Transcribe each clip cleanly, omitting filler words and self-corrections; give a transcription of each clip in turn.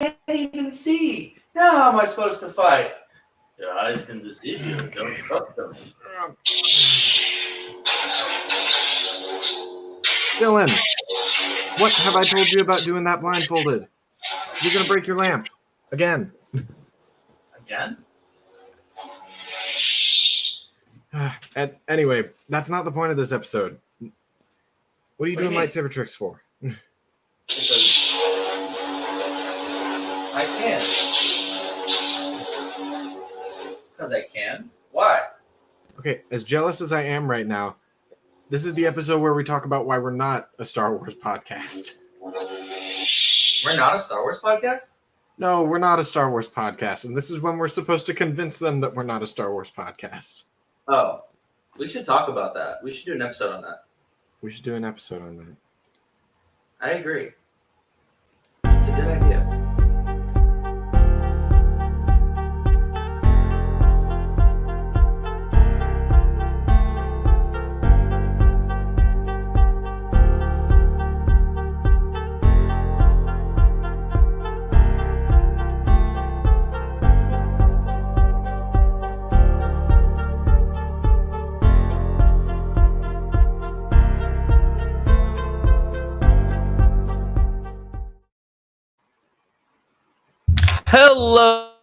can't even see. Now how am I supposed to fight? Your eyes can deceive you. Don't trust them. Dylan, what have I told you about doing that blindfolded? You're going to break your lamp. Again. Again? Anyway, that's not the point of this episode. What are you doing lightsaber tricks for? Because I can. Because I can? Why? Okay, as jealous as I am right now, this is the episode where we talk about why we're not a Star Wars podcast. We're not a Star Wars podcast? No, we're not a Star Wars podcast, and this is when we're supposed to convince them that we're not a Star Wars podcast. Oh, we should talk about that. We should do an episode on that. We should do an episode on that. I agree. It's a good idea. Hello,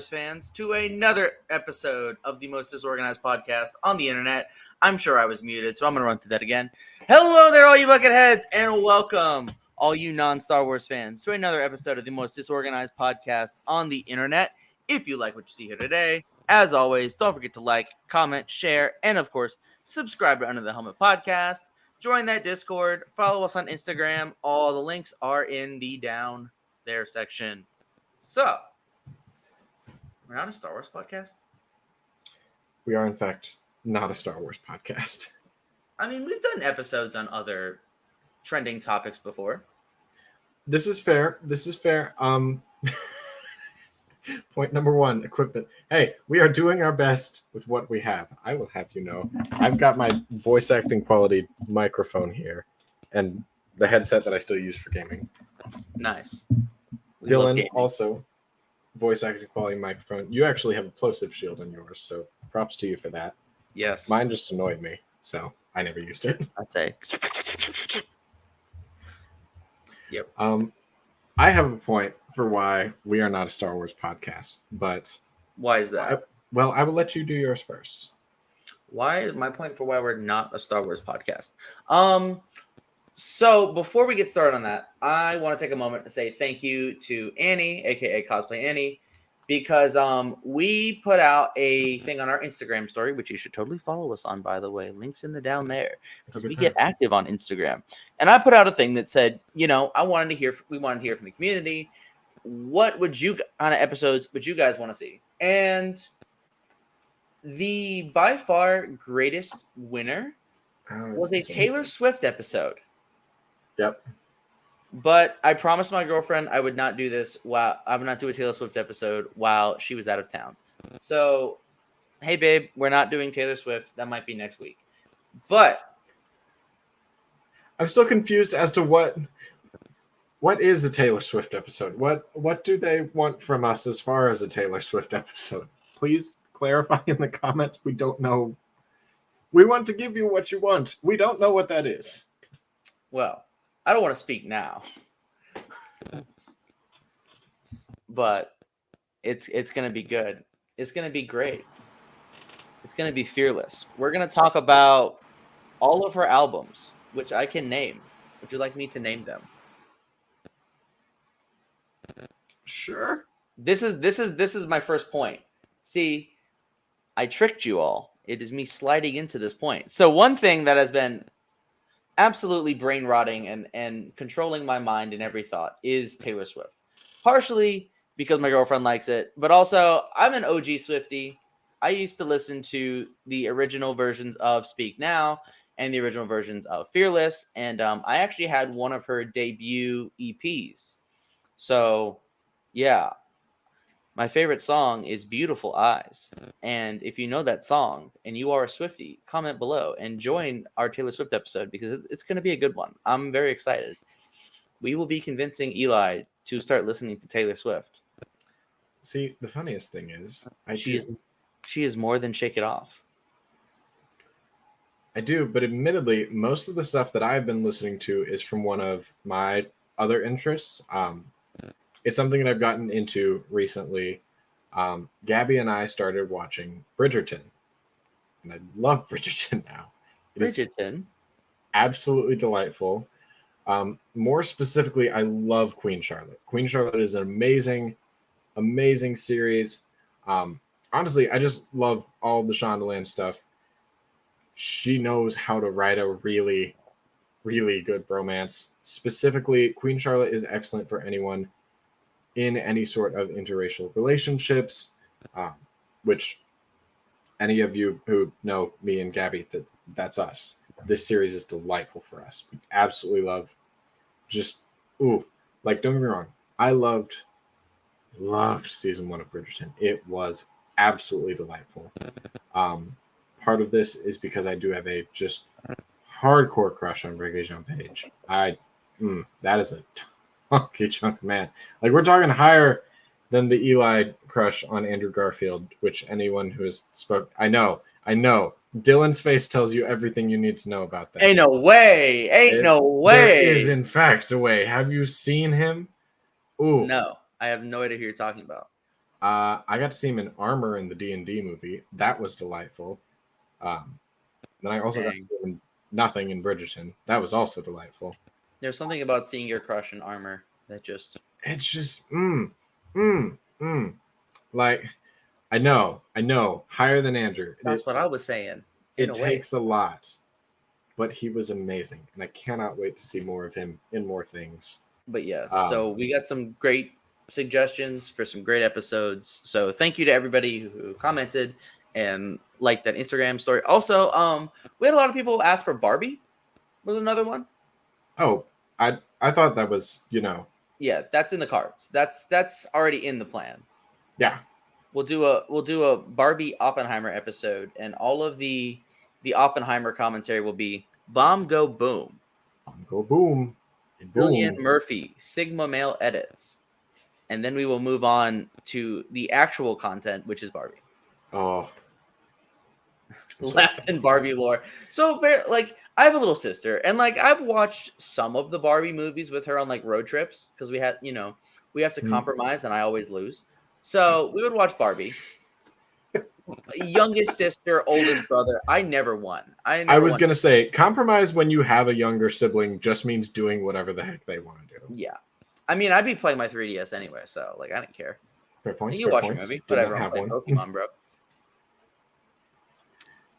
fans, to another episode of the most disorganized podcast on the internet. I'm sure I was muted, so I'm going to run through that again. Hello there, all you bucketheads, and welcome, all you non-Star Wars fans, to another episode of the most disorganized podcast on the internet. If you like what you see here today, as always, don't forget to like, comment, share, and of course, subscribe to Under the Helmet Podcast. Join that Discord. Follow us on Instagram. All the links are in the down there section. So, we're not a Star Wars podcast? We are, in fact, not a Star Wars podcast. I mean, we've done episodes on other trending topics before. This is fair. Point number one, equipment. Hey, we are doing our best with what we have. I will have you know. I've got my voice acting quality microphone here and the headset that I still use for gaming. Nice. Dylan, also voice acting quality microphone. You actually have a plosive shield on yours, so props to you for that. Yes. Mine just annoyed me, so I never used it. I say. Yep. I have a point for why we are not a Star Wars podcast, but why is that? I will let you do yours first. Why is my point for why we're not a Star Wars podcast? So before we get started on that, I want to take a moment to say thank you to Annie, aka Cosplay Annie, because we put out a thing on our Instagram story, which you should totally follow us on, by the way. Links in the down there, because we get active on Instagram. And I put out a thing that said, we wanted to hear from the community. What kind of episodes would you guys want to see? And the by far greatest winner was a Taylor Swift episode. Yep. But I promised my girlfriend I would not do this I would not do a Taylor Swift episode while she was out of town. So, hey babe, we're not doing Taylor Swift. That might be next week. But I'm still confused as to what is a Taylor Swift episode? What do they want from us as far as a Taylor Swift episode? Please clarify in the comments. We don't know. We want to give you what you want. We don't know what that is. Well, I don't want to speak now. But it's going to be good. It's going to be great. It's going to be fearless. We're going to talk about all of her albums, which I can name. Would you like me to name them? Sure. This is my first point. See, I tricked you all. It is me sliding into this point. So one thing that has been absolutely brain rotting and controlling my mind and every thought is Taylor Swift. Partially because my girlfriend likes it, but also I'm an OG Swiftie. I used to listen to the original versions of Speak Now and the original versions of Fearless, and I actually had one of her debut EPs. So, yeah. My favorite song is Beautiful Eyes. And if you know that song and you are a Swiftie, comment below and join our Taylor Swift episode because it's going to be a good one. I'm very excited. we will be convincing Eli to start listening to Taylor Swift. See, the funniest thing is, she is more than Shake It Off. I do, but admittedly, most of the stuff that I've been listening to is from one of my other interests. It's something that I've gotten into recently. Gabby and I started watching Bridgerton, and I love Bridgerton now. It is Bridgerton. absolutely delightful. More specifically, I love Queen Charlotte. Queen Charlotte is an amazing, amazing series. Honestly, I just love all the Shondaland stuff. She knows how to write a really, really good romance. Specifically, Queen Charlotte is excellent for anyone in any sort of interracial relationships, which any of you who know me and Gabby, that's us. This series is delightful for us. We absolutely love just, don't get me wrong. I loved season 1 of Bridgerton. It was absolutely delightful. Part of this is because I do have a just hardcore crush on Regé-Jean Page. That is a donkey chunk man. Like, we're talking higher than the Eli crush on Andrew Garfield, which anyone who has spoke, I know. Dylan's face tells you everything you need to know about that. Ain't no way. There is, in fact, a way. Have you seen him? Ooh. No, I have no idea who you're talking about. I got to see him in Armor in the D&D movie. That was delightful. Then I also got to see him in Nothing in Bridgerton. That was also delightful. There's something about seeing your crush in Armor that just... It's just, Like, I know, higher than Andrew. That's what I was saying. It takes a lot, but he was amazing, and I cannot wait to see more of him in more things. But yes, so we got some great suggestions for some great episodes. So thank you to everybody who commented and liked that Instagram story. Also, we had a lot of people ask for Barbie. Was another one? Oh, I thought that was, Yeah, that's in the cards. That's already in the plan. Yeah. We'll do a Barbie Oppenheimer episode, and all of the Oppenheimer commentary will be Bomb Go Boom. Bomb Go Boom. Cillian Murphy, Sigma Male edits. And then we will move on to the actual content, which is Barbie. Oh. Laughs in Barbie lore. So, like, I have a little sister, and like I've watched some of the Barbie movies with her on like road trips because we have to compromise, and I always lose. So we would watch Barbie. Youngest sister, oldest brother. I never won. I was gonna say compromise when you have a younger sibling just means doing whatever the heck they want to do. Yeah, I mean I'd be playing my 3DS anyway, so like I don't care. Fair points. You watch a movie, whatever. I'm playing Pokemon, bro.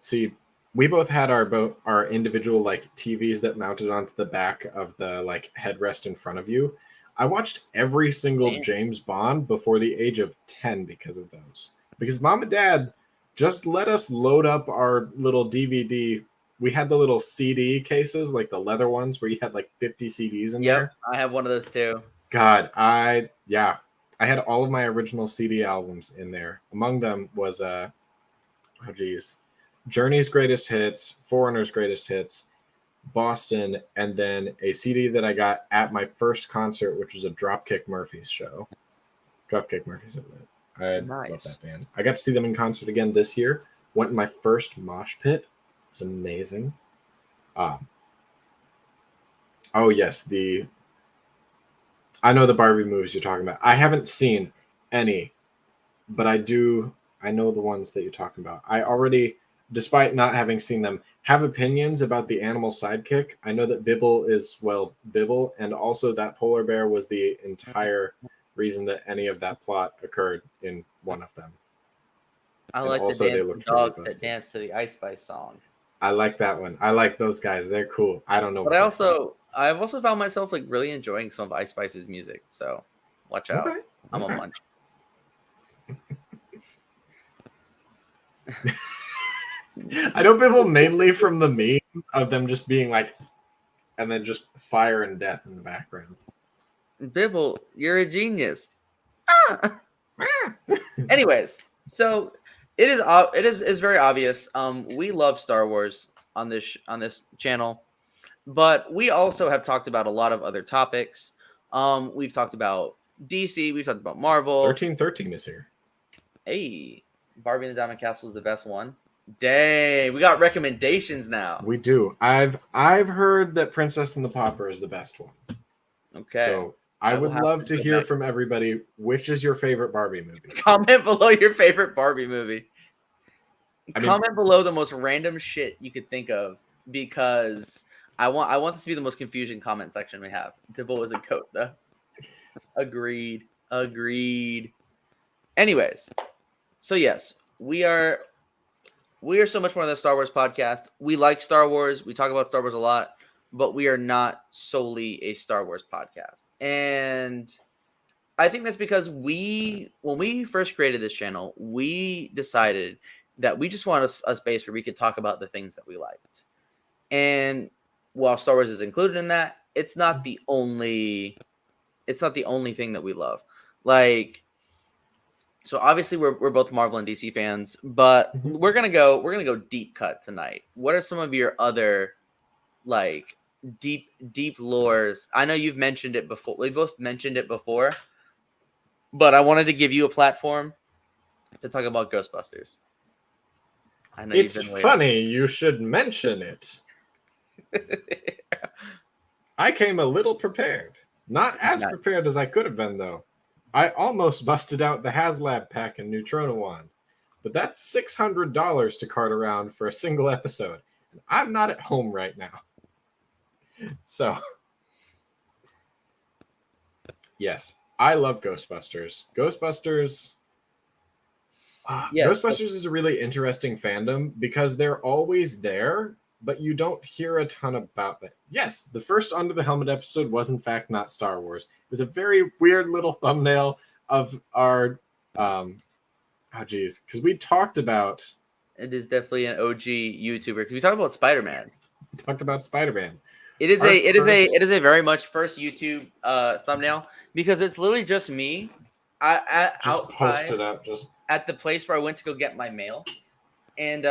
See, we both had our individual like TVs that mounted onto the back of the like headrest in front of you. I watched every single James Bond before the age of 10 because of those. Because Mom and Dad just let us load up our little DVD. We had the little CD cases, like the leather ones where you had like 50 CDs in there. I have one of those too. God, I had all of my original CD albums in there. Among them was Journey's Greatest Hits, Foreigner's Greatest Hits, Boston, and then a CD that I got at my first concert, which was a Dropkick Murphys show. Dropkick Murphys, I love that band. I got to see them in concert again this year. Went in my first mosh pit. It was amazing. Oh yes, I know the Barbie movies you're talking about. I haven't seen any, but I know the ones that you're talking about. I already, despite not having seen them, have opinions about the animal sidekick. I know that Bibble is, Bibble, and also that polar bear was the entire reason that any of that plot occurred in one of them. I like the dogs that dance to the Ice Spice song. I like that one. I like those guys. They're cool. I don't know. But I've also found myself like really enjoying some of Ice Spice's music. So watch out. Okay. I'm a munch. I know people mainly from the memes of them just being like, and then just fire and death in the background. Bibble, you're a genius. Anyways, so it is very obvious. We love Star Wars on this channel, but we also have talked about a lot of other topics. We've talked about DC. We've talked about Marvel. 1313 is here. Hey, Barbie and the Diamond Castle is the best one. Dang, we got recommendations now. We do. I've heard that Princess and the Pauper is the best one. Okay. So I would love to hear from everybody, which is your favorite Barbie movie? Comment below your favorite Barbie movie. Comment below the most random shit you could think of, because I want this to be the most confusing comment section we have. Dibble was a goat though. Agreed. Anyways, so yes, we are so much more than a Star Wars podcast. We like Star Wars. We talk about Star Wars a lot, but we are not solely a Star Wars podcast. And I think that's because when we first created this channel, we decided that we just wanted a space where we could talk about the things that we liked. And while Star Wars is included in that, it's not the only thing that we love. Like, so obviously we're both Marvel and DC fans, but we're gonna go deep cut tonight. What are some of your other like deep lores? I know you've mentioned it before. We both mentioned it before, but I wanted to give you a platform to talk about Ghostbusters. I know it's funny you should mention it. I came a little prepared. Not as prepared as I could have been, though. I almost busted out the HasLab pack and Neutrona wand, but that's $600 to cart around for a single episode, and I'm not at home right now. So, yes, I love Ghostbusters. Ghostbusters is a really interesting fandom because they're always there, but you don't hear a ton about them. Yes, the first Under the Helmet episode was in fact not Star Wars. It was a very weird little thumbnail of our because we talked about it is definitely an OG YouTuber because we talked about Spider-Man. We talked about Spider-Man. It is a very much first YouTube thumbnail because it's literally just me posted up just at the place where I went to go get my mail. And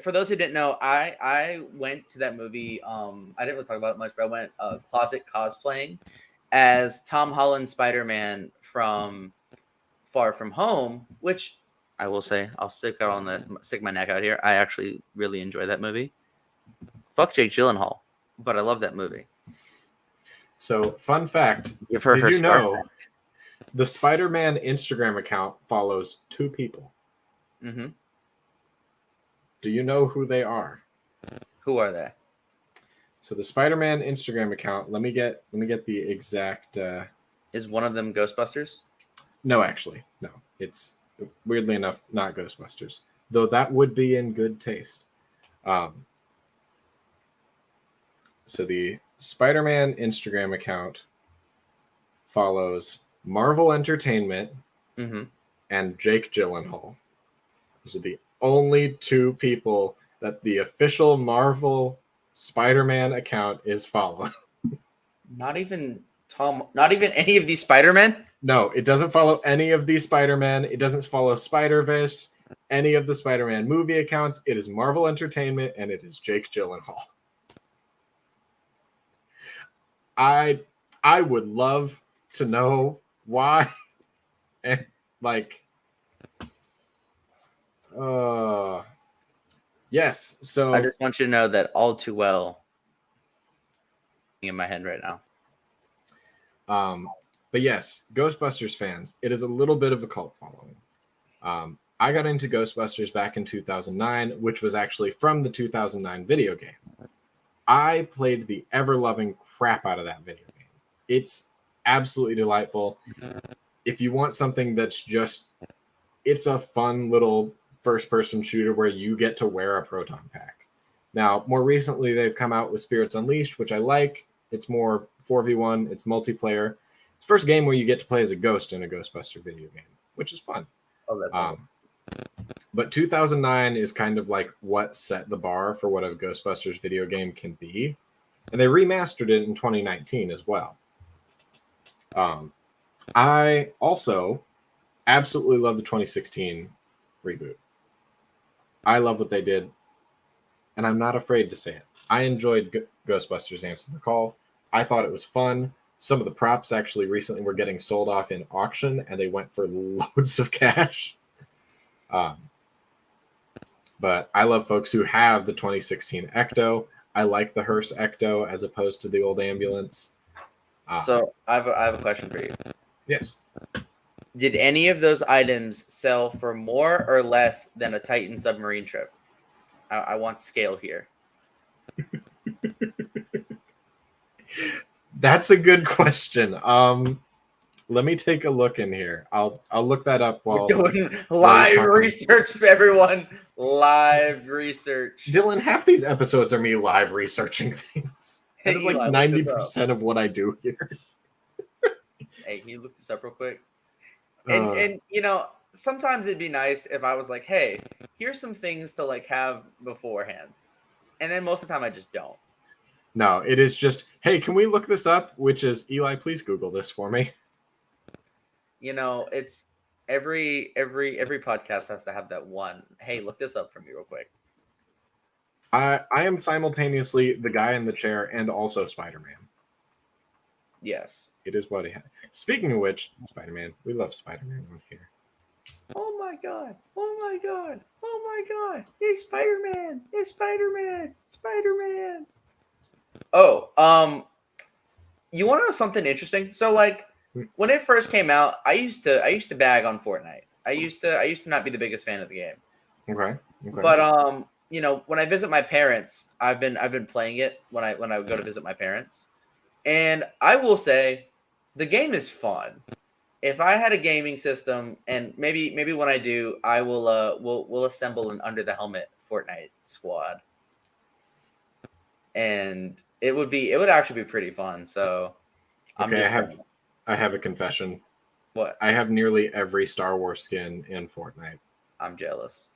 for those who didn't know, I went to that movie. I didn't really talk about it much, but I went closet cosplaying as Tom Holland Spider-Man from Far From Home, which I will say I'll stick my neck out here. I actually really enjoy that movie. Fuck Jake Gyllenhaal, but I love that movie. So, fun fact: did you know the Spider-Man Instagram account follows 2 people? Mm-hmm. Do you know who they are? Who are they? So the Spider-Man Instagram account. Let me get the exact. Is one of them Ghostbusters? No, actually, no. It's weirdly enough not Ghostbusters, though that would be in good taste. So the Spider-Man Instagram account follows Marvel Entertainment and Jake Gyllenhaal. Those are the only 2 people that the official Marvel Spider-Man account is following. Not even any of these Spider-Men? No, it doesn't follow any of these Spider-Man. It doesn't follow Spider-Verse, any of the Spider-Man movie accounts. It is Marvel Entertainment, and it is Jake Gyllenhaal. I would love to know why. And yes. So I just want you to know that all too well in my head right now. But yes, Ghostbusters fans, it is a little bit of a cult following. I got into Ghostbusters back in 2009, which was actually from the 2009 video game. I played the ever-loving crap out of that video game. It's absolutely delightful. If you want something that's it's a fun little first-person shooter where you get to wear a proton pack. Now, more recently, they've come out with Spirits Unleashed, which I like. It's more 4v1. It's multiplayer. It's the first game where you get to play as a ghost in a Ghostbuster video game, which is fun. Oh, that's fun. But 2009 is kind of like what set the bar for what a Ghostbusters video game can be. And they remastered it in 2019 as well. I also absolutely love the 2016 reboot. I love what they did, and I'm not afraid to say it. I enjoyed Ghostbusters Answer the Call. I thought it was fun. Some of the props actually recently were getting sold off in auction, and they went for loads of cash. But I love folks who have the 2016 Ecto. I like the hearse Ecto as opposed to the old ambulance. So I have a question for you. Yes. Did any of those items sell for more or less than a Titan submarine trip? I want scale here. That's a good question. Let me take a look in here. I'll look that up while we're doing live research for everyone. Live research. Dylan, half these episodes are me live researching things. That is like Eli, 90% of what I do here. Hey, can you look this up real quick? And you know, sometimes it'd be nice if I was like, hey, here's some things to like have beforehand. And then most of the time I just don't. No, it is just, hey, can we look this up? Which is, Eli, please Google this for me. You know, it's every podcast has to have that one. Hey, look this up for me real quick. I am simultaneously the guy in the chair and also Spider-Man. Yes. It is what he had. Speaking of which, Spider-Man, we love Spider-Man on here. Oh my god! Oh my god! Oh my god! It's Spider-Man! It's Spider-Man! Spider-Man! Oh, you want to know something interesting? So, like, when it first came out, I used to bag on Fortnite. I used to not be the biggest fan of the game. Okay. But you know, when I visit my parents, I've been playing it when I go to visit my parents, and I will say, the game is fun. If I had a gaming system, and maybe when I do, I will we'll assemble an under the helmet Fortnite squad, and it would actually be pretty fun. So, Okay, I have a confession. What? I have nearly every Star Wars skin in Fortnite. I'm jealous.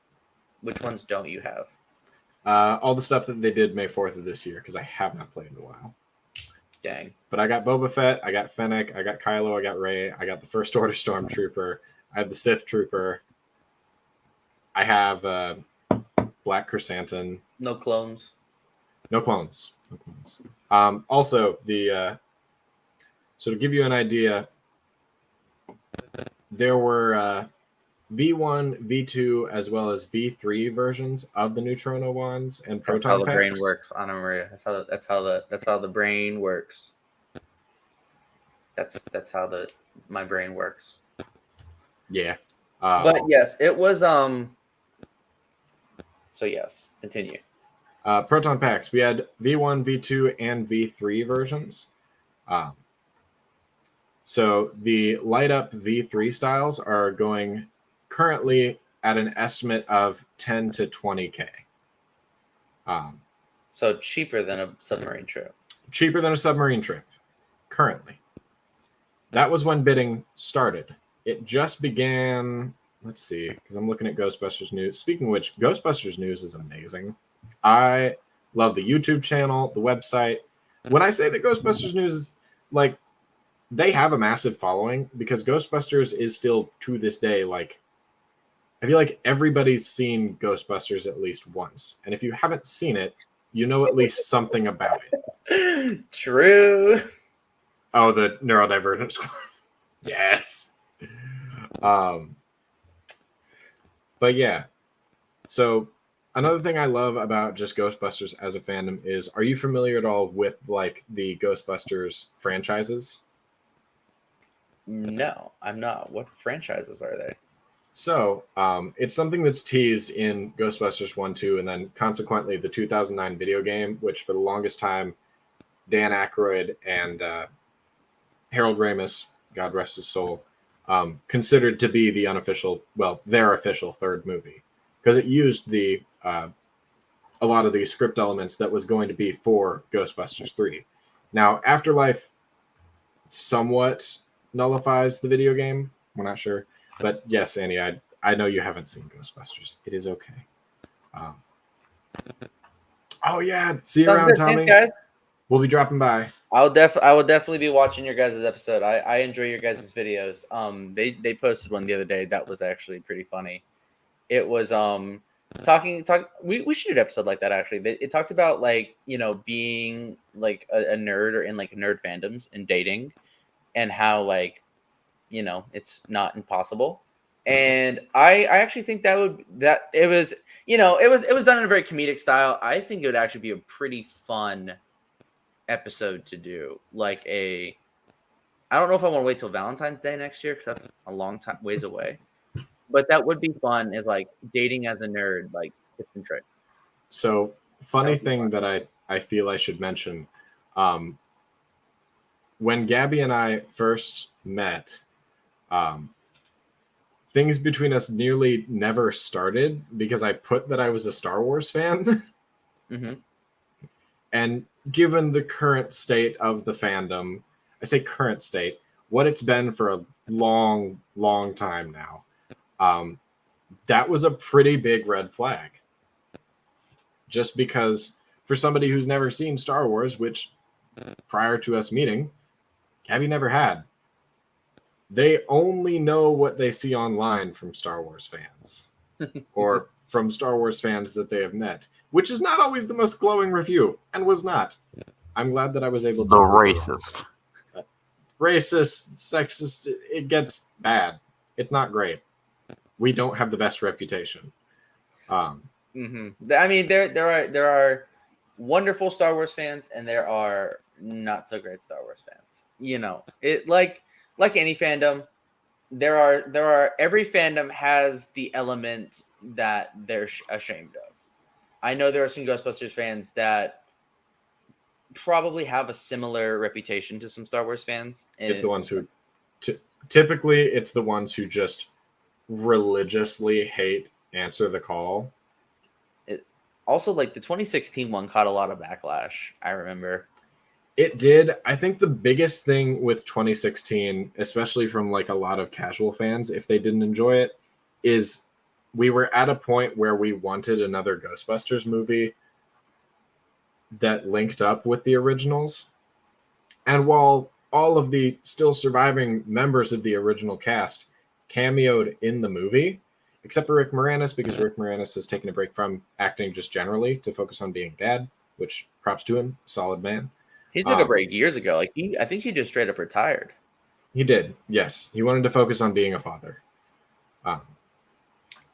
Which ones don't you have? All the stuff that they did May 4th of this year, because I have not played in a while. Dang. But I got Boba Fett, I got Fennec, I got Kylo, I got Rey, I got the First Order Stormtrooper, I have the Sith Trooper, I have Black Chrysanthemum. No clones. No clones. Also, so to give you an idea, there were V1, V2, as well as V3 versions of the Neutrona wands and proton packs. That's how the brain works, Anna Maria. That's how the brain works. That's how my brain works. Yeah. But yes, it was So yes, continue. Proton packs. We had V1, V2, and V3 versions. So the light up V3 styles are going currently at an estimate of 10 to 20K. So cheaper than a submarine trip. Cheaper than a submarine trip, currently. That was when bidding started. It just began, let's see, because I'm looking at Ghostbusters News. Speaking of which, Ghostbusters News is amazing. I love the YouTube channel, the website. When I say that Ghostbusters News is like, they have a massive following because Ghostbusters is still to this day, like, I feel like everybody's seen Ghostbusters at least once. And if you haven't seen it, you know at least something about it. True. Oh, the neurodivergent squad. Yes. But yeah. So another thing I love about just Ghostbusters as a fandom is, are you familiar at all with like the Ghostbusters franchises? No, I'm not. What franchises are they? So it's something that's teased in Ghostbusters 1, 2, and then consequently the 2009 video game, which for the longest time, Dan Aykroyd and Harold Ramis, God rest his soul, considered to be the unofficial, well, their official third movie, because it used the a lot of the script elements that was going to be for Ghostbusters 3. Now, Afterlife somewhat nullifies the video game. We're not sure. But yes, Annie, I know you haven't seen Ghostbusters. It is okay. Oh, yeah. See you around, Tommy. Thanks, guys. We'll be dropping by. I will definitely be watching your guys' episode. I enjoy your guys' videos. They posted one the other day that was actually pretty funny. It was We should do an episode like that actually. It talked about like, you know, being like a nerd or in like nerd fandoms and dating, and how like, you know, it's not impossible. And I actually think that it was, you know, it was done in a very comedic style. I think it would actually be a pretty fun episode to do. Like I don't know if I want to wait till Valentine's Day next year because that's a long time ways away. But that would be fun. Is like dating as a nerd, like tips and tricks. So, That funny would be thing fun. that I feel I should mention, um, when Gabby and I first met, um, things between us nearly never started because I put that I was a Star Wars fan. Mm-hmm. And given the current state of the fandom, I say current state, what it's been for a long, long time now, um, that was a pretty big red flag. Just because for somebody who's never seen Star Wars, which prior to us meeting, Gabby never had, they only know what they see online from Star Wars fans or from Star Wars fans that they have met, which is not always the most glowing review, and was not. I'm glad that I was able The to racist. racist, sexist. It gets bad. It's not great. We don't have the best reputation. Mm-hmm. I mean, there are wonderful Star Wars fans, and there are not so great Star Wars fans. You know, it like any fandom, there are every fandom has the element that they're ashamed of. I know there are some Ghostbusters fans that probably have a similar reputation to some Star Wars fans. It's the ones who, typically, it's the ones who just religiously hate Answer the Call. Also, like the 2016 one caught a lot of backlash. I remember. It did. I think the biggest thing with 2016, especially from like a lot of casual fans, if they didn't enjoy it, is we were at a point where we wanted another Ghostbusters movie that linked up with the originals. And while all of the still surviving members of the original cast cameoed in the movie, except for Rick Moranis, because Rick Moranis has taken a break from acting just generally to focus on being dad, which props to him, solid man. He took a break years ago. Like I think he just straight up retired. He did, yes. He wanted to focus on being a father.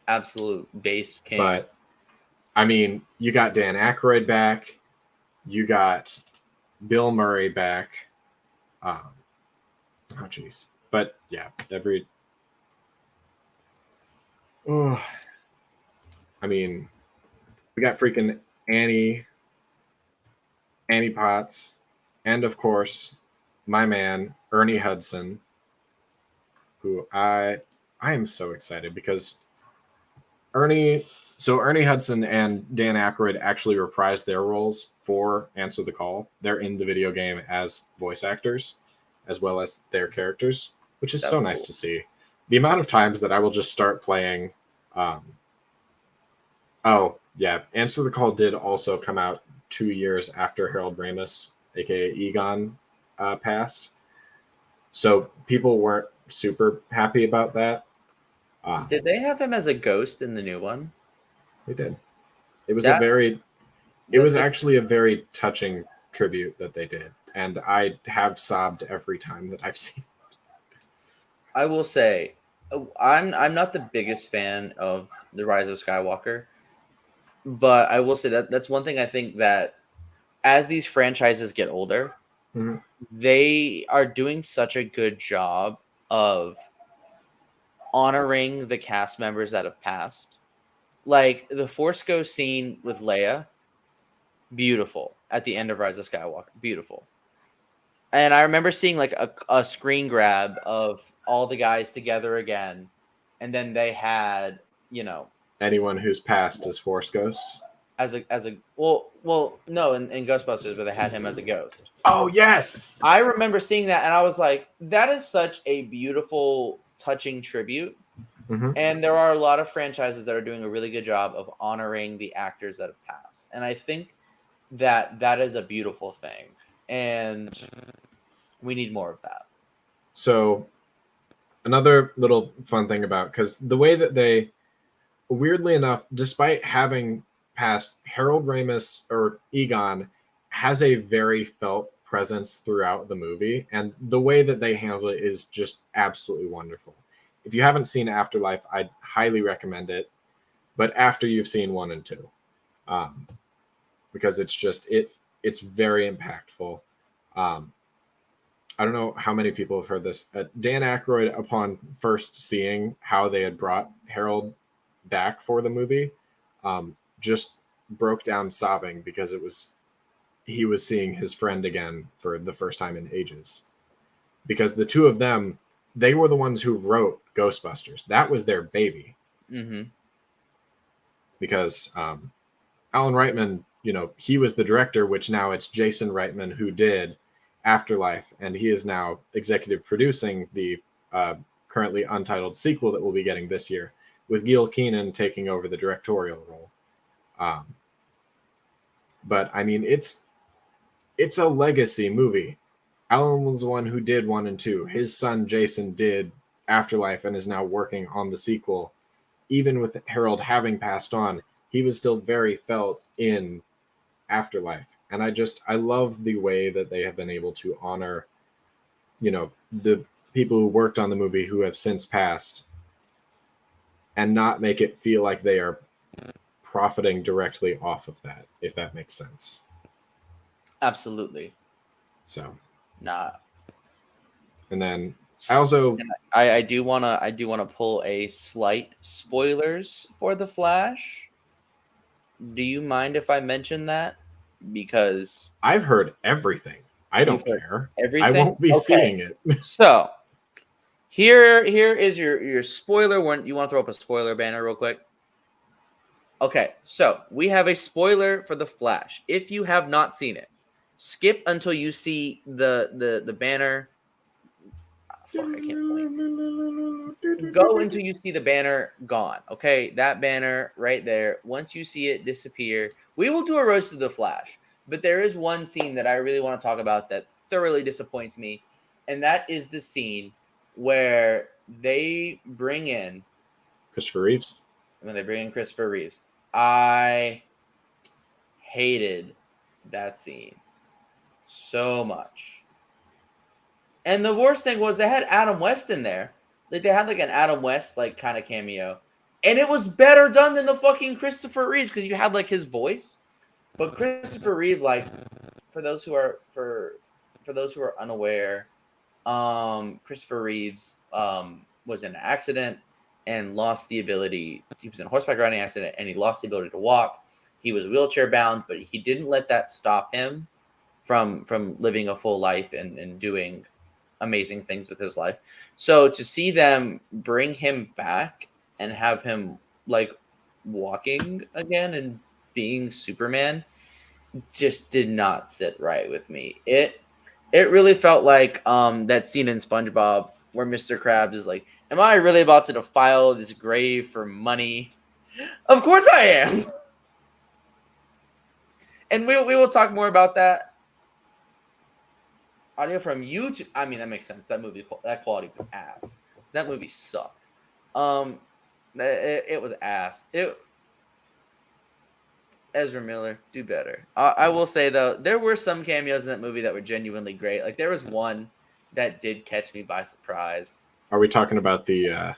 Absolute base king. But, I mean, you got Dan Aykroyd back. You got Bill Murray back. Oh, jeez. But, yeah, Oh, I mean, we got freaking Annie Potts, and, of course, my man, Ernie Hudson, who I am so excited because Ernie Hudson and Dan Aykroyd actually reprised their roles for Answer the Call. They're in the video game as voice actors, as well as their characters, which is so nice to see. The amount of times that I will just start playing. Oh, yeah. Answer the Call did also come out 2 years after Harold Ramis, aka Egon, passed. So people weren't super happy about that. Did they have him as a ghost in the new one? They did. It was actually a very touching tribute that they did, and I have sobbed every time that I've seen it. I will say, I'm not the biggest fan of The Rise of Skywalker, but I will say that's one thing I think that as these franchises get older, mm-hmm. they are doing such a good job of honoring the cast members that have passed. Like the Force Ghost scene with Leia, beautiful at the end of Rise of Skywalker, beautiful. And I remember seeing like a screen grab of all the guys together again, and then they had, you know, anyone who's passed as Force Ghosts as a well no in Ghostbusters where they had him as a ghost. Oh yes, I remember seeing that and I was like, that is such a beautiful, touching tribute. Mm-hmm. And there are a lot of franchises that are doing a really good job of honoring the actors that have passed. And I think that is a beautiful thing. And we need more of that. So another little fun thing about, because the way that they, weirdly enough, despite having passed, Harold Ramis or Egon has a very felt presence throughout the movie, and the way that they handle it is just absolutely wonderful. If you haven't seen Afterlife, I'd highly recommend it, but after you've seen 1 and 2, um, because it's very impactful. Um, I don't know how many people have heard this. Dan Aykroyd, upon first seeing how they had brought Harold back for the movie, just broke down sobbing because he was seeing his friend again for the first time in ages. Because the two of them, they were the ones who wrote Ghostbusters. That was their baby. Mm-hmm. Because Alan Reitman, he was the director, which now it's Jason Reitman who did Afterlife, and he is now executive producing the currently untitled sequel that we'll be getting this year, with Gil Keenan taking over the directorial role. But I mean, it's a legacy movie. Alan was the one who did 1 and 2. His son Jason did Afterlife and is now working on the sequel. Even with Harold having passed on, he was still very felt in Afterlife. And I love the way that they have been able to honor, the people who worked on the movie who have since passed, and not make it feel like they are profiting directly off of that, if that makes sense. Absolutely. So, nah. And then I also I do wanna pull a slight spoilers for The Flash. Do you mind if I mention that? Because I've heard everything. I don't care. Everything. I won't be seeing it. So here is your spoiler one. You want to throw up a spoiler banner real quick? Okay, so we have a spoiler for The Flash. If you have not seen it, skip until you see the banner. Oh, fuck, I can't point. Go until you see the banner gone. Okay, that banner right there. Once you see it disappear, we will do a roast of The Flash. But there is one scene that I really want to talk about that thoroughly disappoints me, and that is the scene where they bring in Christopher Reeves. When they bring in Christopher Reeves. I hated that scene so much. And the worst thing was they had Adam West in there. Like they had like an Adam West like kind of cameo. And it was better done than the fucking Christopher Reeves because you had like his voice. But Christopher Reeve, like for those who are unaware, Christopher Reeves was in an accident and lost the ability. He was in a horseback riding accident and he lost the ability to walk. He was wheelchair bound, but he didn't let that stop him from living a full life and doing amazing things with his life. So to see them bring him back and have him like walking again and being Superman just did not sit right with me. It really felt like that scene in SpongeBob where Mr. Krabs is like, am I really about to defile this grave for money? Of course I am. And we will talk more about that. Audio from YouTube. I mean, that makes sense. That quality was ass. That movie sucked. It was ass. Ezra Miller, do better. I will say though, there were some cameos in that movie that were genuinely great. Like there was one that did catch me by surprise. Are we talking about the?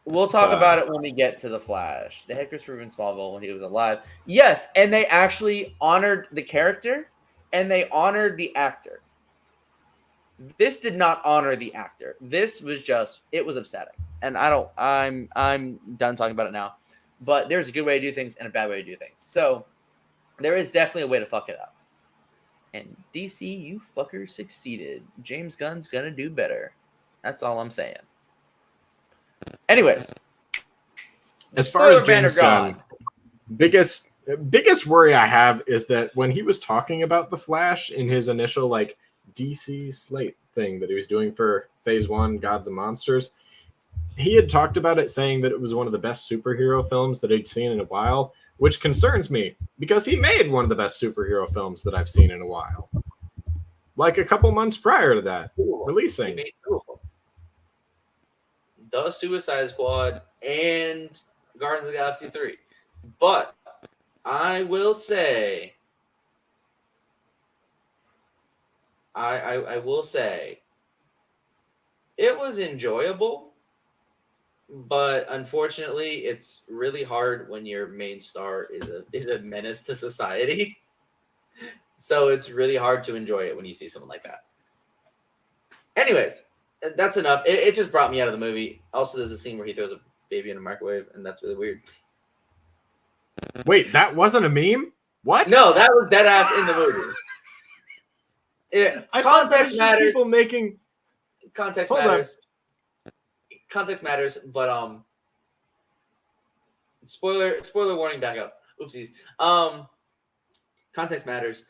We'll talk about it when we get to The Flash. They had Christopher Reeve in Smallville when he was alive. Yes, and they actually honored the character and they honored the actor. This did not honor the actor. This was just, it was upsetting. And I'm done talking about it now. But there's a good way to do things and a bad way to do things. So there is definitely a way to fuck it up. And DC, you fuckers succeeded. James Gunn's gonna do better. That's all I'm saying. Anyways, as far as James Gunn, biggest worry I have is that when he was talking about The Flash in his initial like DC slate thing that he was doing for Phase 1, Gods and Monsters, he had talked about it saying that it was one of the best superhero films that he'd seen in a while, which concerns me because he made one of the best superhero films that I've seen in a while. Like a couple months prior to that, releasing. The Suicide Squad and Guardians of the Galaxy 3. But I will say, I will say, it was enjoyable, but unfortunately, it's really hard when your main star is a menace to society. So it's really hard to enjoy it when you see someone like that. Anyways, that's enough. It just brought me out of the movie. Also, there's a scene where he throws a baby in a microwave, and that's really weird. Wait, that wasn't a meme? What? No, that was dead ass in the movie. I thought that was just people making context Hold matters. Context matters, but spoiler warning back up. Oopsies. Context matters.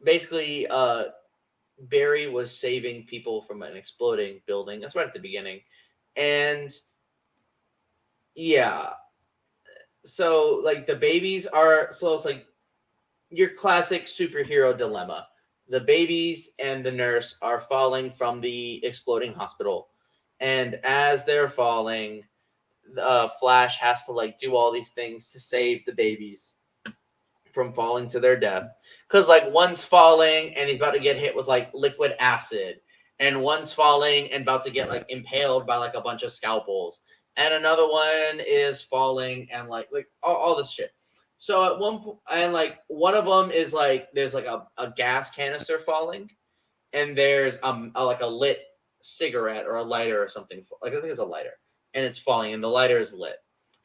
Basically, Barry was saving people from an exploding building. That's right at the beginning. And yeah. So like the babies are so it's like your classic superhero dilemma. The babies and the nurse are falling from the exploding hospital. And as they're falling, Flash has to like do all these things to save the babies from falling to their death. Because like one's falling and he's about to get hit with like liquid acid, and one's falling and about to get like impaled by like a bunch of scalpels, and another one is falling and like all this shit. So at one point, and like one of them is like there's like a gas canister falling, and there's like a lit cigarette or a lighter or something. Like I think it's a lighter, and it's falling, and the lighter is lit,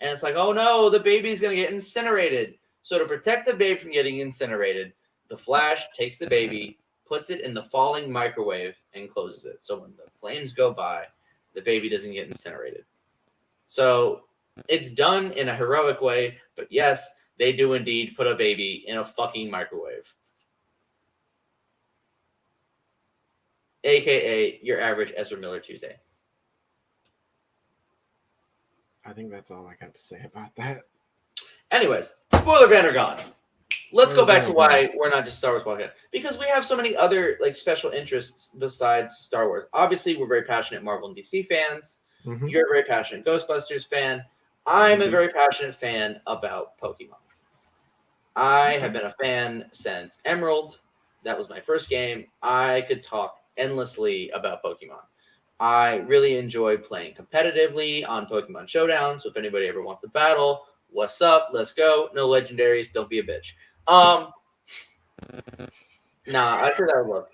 and it's like, oh no, the baby's gonna get incinerated. So to protect the baby from getting incinerated, the Flash takes the baby, puts it in the falling microwave, and closes it. So when the flames go by, the baby doesn't get incinerated. So it's done in a heroic way, but yes, they do indeed put a baby in a fucking microwave. AKA your average Ezra Miller Tuesday. I think that's all I got to say about that. Anyways, spoiler banner gone. Let's go back to why we're not just Star Wars podcast. Because we have so many other like special interests besides Star Wars. Obviously, we're very passionate Marvel and DC fans. Mm-hmm. You're a very passionate Ghostbusters fan. I'm a very passionate fan about Pokemon. I have been a fan since Emerald. That was my first game. I could talk endlessly about Pokemon. I really enjoy playing competitively on Pokemon Showdown. So if anybody ever wants to battle, what's up? Let's go. No legendaries. Don't be a bitch. Nah, I said I would love.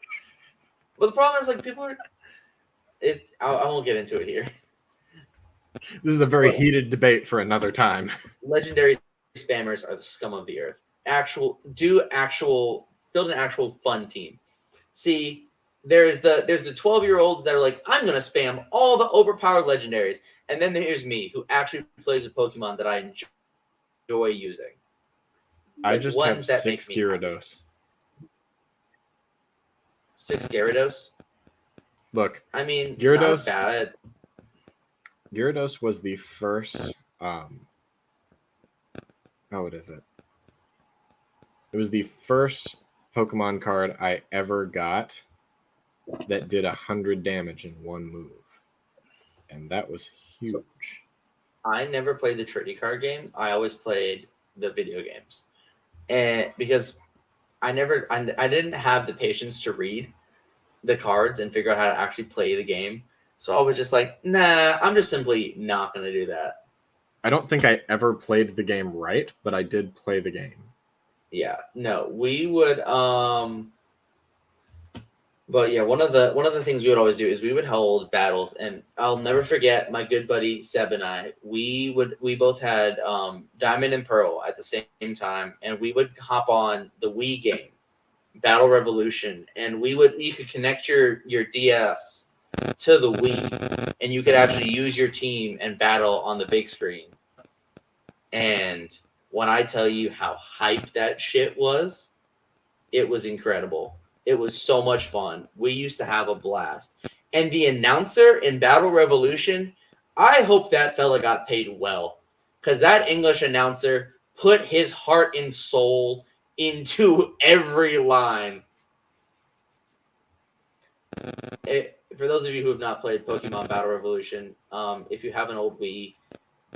But the problem is, like, people are. I won't get into it here. This is a very heated debate for another time. Legendary spammers are the scum of the earth. Build an actual fun team. See, there's the 12-year-olds that are like, I'm gonna spam all the overpowered legendaries, and then there's me who actually plays a Pokemon that I enjoy using. I just have 6 Gyarados. 6 Gyarados? Look, I mean, Gyarados, not bad. Gyarados was the first. What is it? It was the first Pokemon card I ever got that did 100 damage in one move, and that was huge. So, I never played the trading card game. I always played the video games. And because I didn't have the patience to read the cards and figure out how to actually play the game. So I was just like, nah, I'm just simply not going to do that. I don't think I ever played the game right, but I did play the game. Yeah, no, we would, but yeah, one of the things we would always do is we would hold battles, and I'll never forget my good buddy Seb and I. We both had Diamond and Pearl at the same time, and we would hop on the Wii game, Battle Revolution, and you could connect your DS to the Wii, and you could actually use your team and battle on the big screen. And when I tell you how hyped that shit was, it was incredible. It was so much fun. We used to have a blast. And the announcer in Battle Revolution, I hope that fella got paid well, because that English announcer put his heart and soul into every line. For those of you who have not played Pokemon Battle Revolution, if you have an old Wii,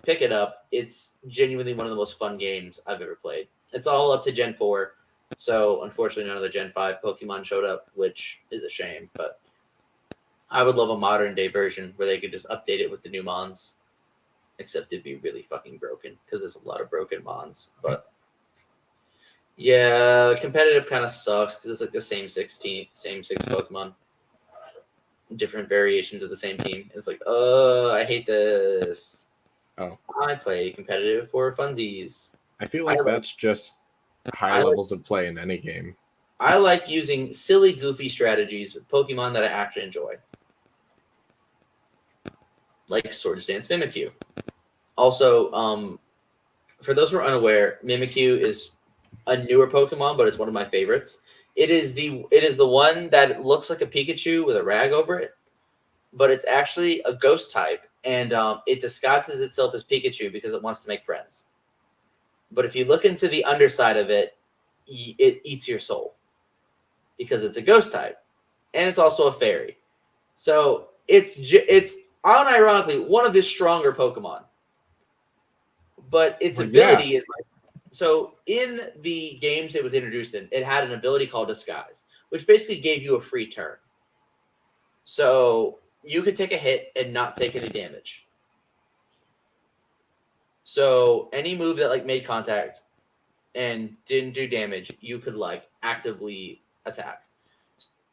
pick it up. It's genuinely one of the most fun games I've ever played. It's all up to Gen 4, so unfortunately none of the Gen 5 Pokemon showed up, which is a shame, but I would love a modern day version where they could just update it with the new mons, except it'd be really fucking broken because there's a lot of broken mons, but yeah, competitive kind of sucks because it's like the same six Pokemon, different variations of the same team. It's like, I hate this. Oh, I play competitive for funsies. I feel like that's just high levels of play in any game. I like using silly, goofy strategies with Pokemon that I actually enjoy, like Swords Dance Mimikyu. Also, for those who are unaware, Mimikyu is a newer Pokemon, but it's one of my favorites. It is the one that looks like a Pikachu with a rag over it, but it's actually a ghost type, and it disguises itself as Pikachu because it wants to make friends. But if you look into the underside of it, it eats your soul because it's a ghost type, and it's also a fairy. So it's unironically one of his stronger Pokemon. But its ability is like, so in the games it was introduced in, it had an ability called Disguise, which basically gave you a free turn. So you could take a hit and not take any damage. So any move that like made contact and didn't do damage, you could like actively attack.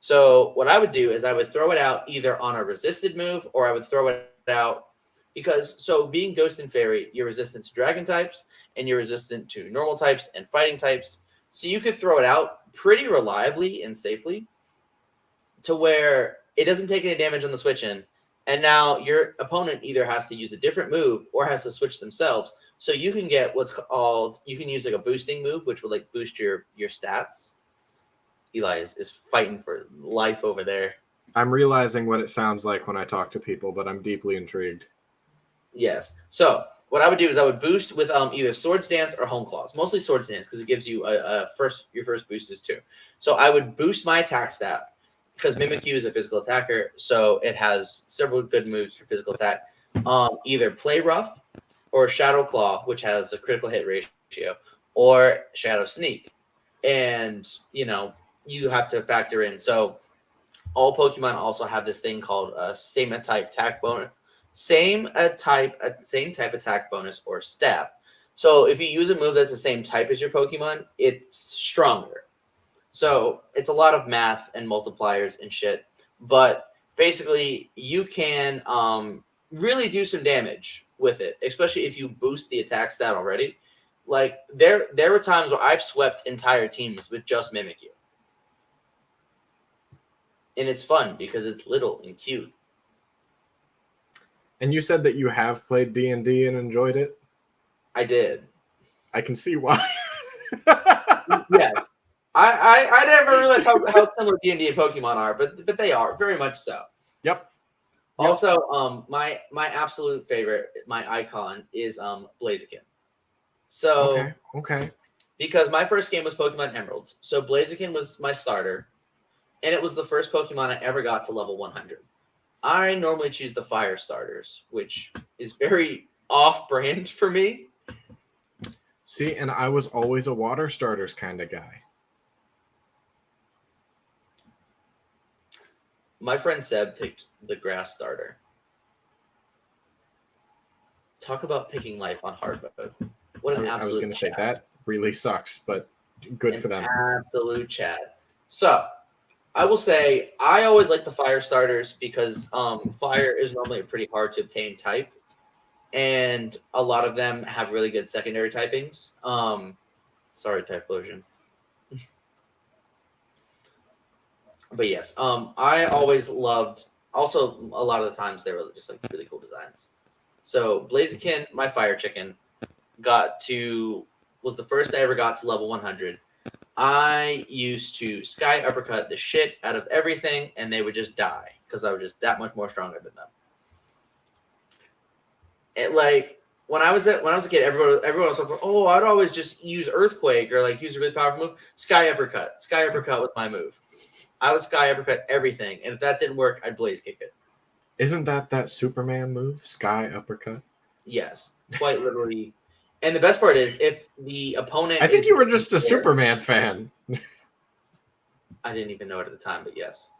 So what I would do is I would throw it out either on a resisted move or I would throw it out because so being Ghost and Fairy, you're resistant to dragon types and you're resistant to normal types and fighting types. So you could throw it out pretty reliably and safely to where it doesn't take any damage on the switch in. And now your opponent either has to use a different move or has to switch themselves. So you can get what's called, you can use like a boosting move, which will like boost your stats. Eli is fighting for life over there. I'm realizing what it sounds like when I talk to people, but I'm deeply intrigued. Yes. So what I would do is I would boost with either Swords Dance or Home Claws. Mostly Swords Dance because it gives you your first boost is 2. So I would boost my attack stat because Mimikyu is a physical attacker, so it has several good moves for physical attack. Either Play Rough or Shadow Claw, which has a critical hit ratio, or Shadow Sneak. And you have to factor in. So all Pokemon also have this thing called same type attack bonus, same type attack bonus or stab. So if you use a move that's the same type as your Pokemon, it's stronger. So it's a lot of math and multipliers and shit. But basically, you can really do some damage with it, especially if you boost the attack stat already. Like there were times where I've swept entire teams with just Mimikyu. And it's fun because it's little and cute. And you said that you have played D&D and enjoyed it? I did. I can see why. Yes. I never realized how similar D&D and Pokemon are, but they are very much so. Yep. Also, my absolute favorite, my icon is Blaziken. So okay. Because my first game was Pokemon Emerald, so Blaziken was my starter, and it was the first Pokemon I ever got to level 100. I normally choose the fire starters, which is very off-brand for me. See, and I was always a water starters kind of guy. My friend Seb picked the grass starter. Talk about picking life on hard mode. What an absolute I was going to say that really sucks, but good for them. Absolute Chad. So, I will say I always like the fire starters because fire is normally a pretty hard to obtain type, and a lot of them have really good secondary typings. Sorry, Typhlosion. But yes, I always loved. Also, a lot of the times they were just like really cool designs. So Blaziken, my fire chicken, was the first I ever got to level 100. I used to sky uppercut the shit out of everything, and they would just die because I was just that much more stronger than them. It like when I was a kid, everyone was like, "Oh, I'd always just use Earthquake or like use a really powerful move." Sky uppercut. Sky uppercut was my move. I would sky uppercut everything, and if that didn't work, I'd blaze kick it. Isn't that Superman move, sky uppercut? Yes, quite literally. And the best part is if the opponent. I think is you were just a there- Superman fan. I didn't even know it at the time, but yes.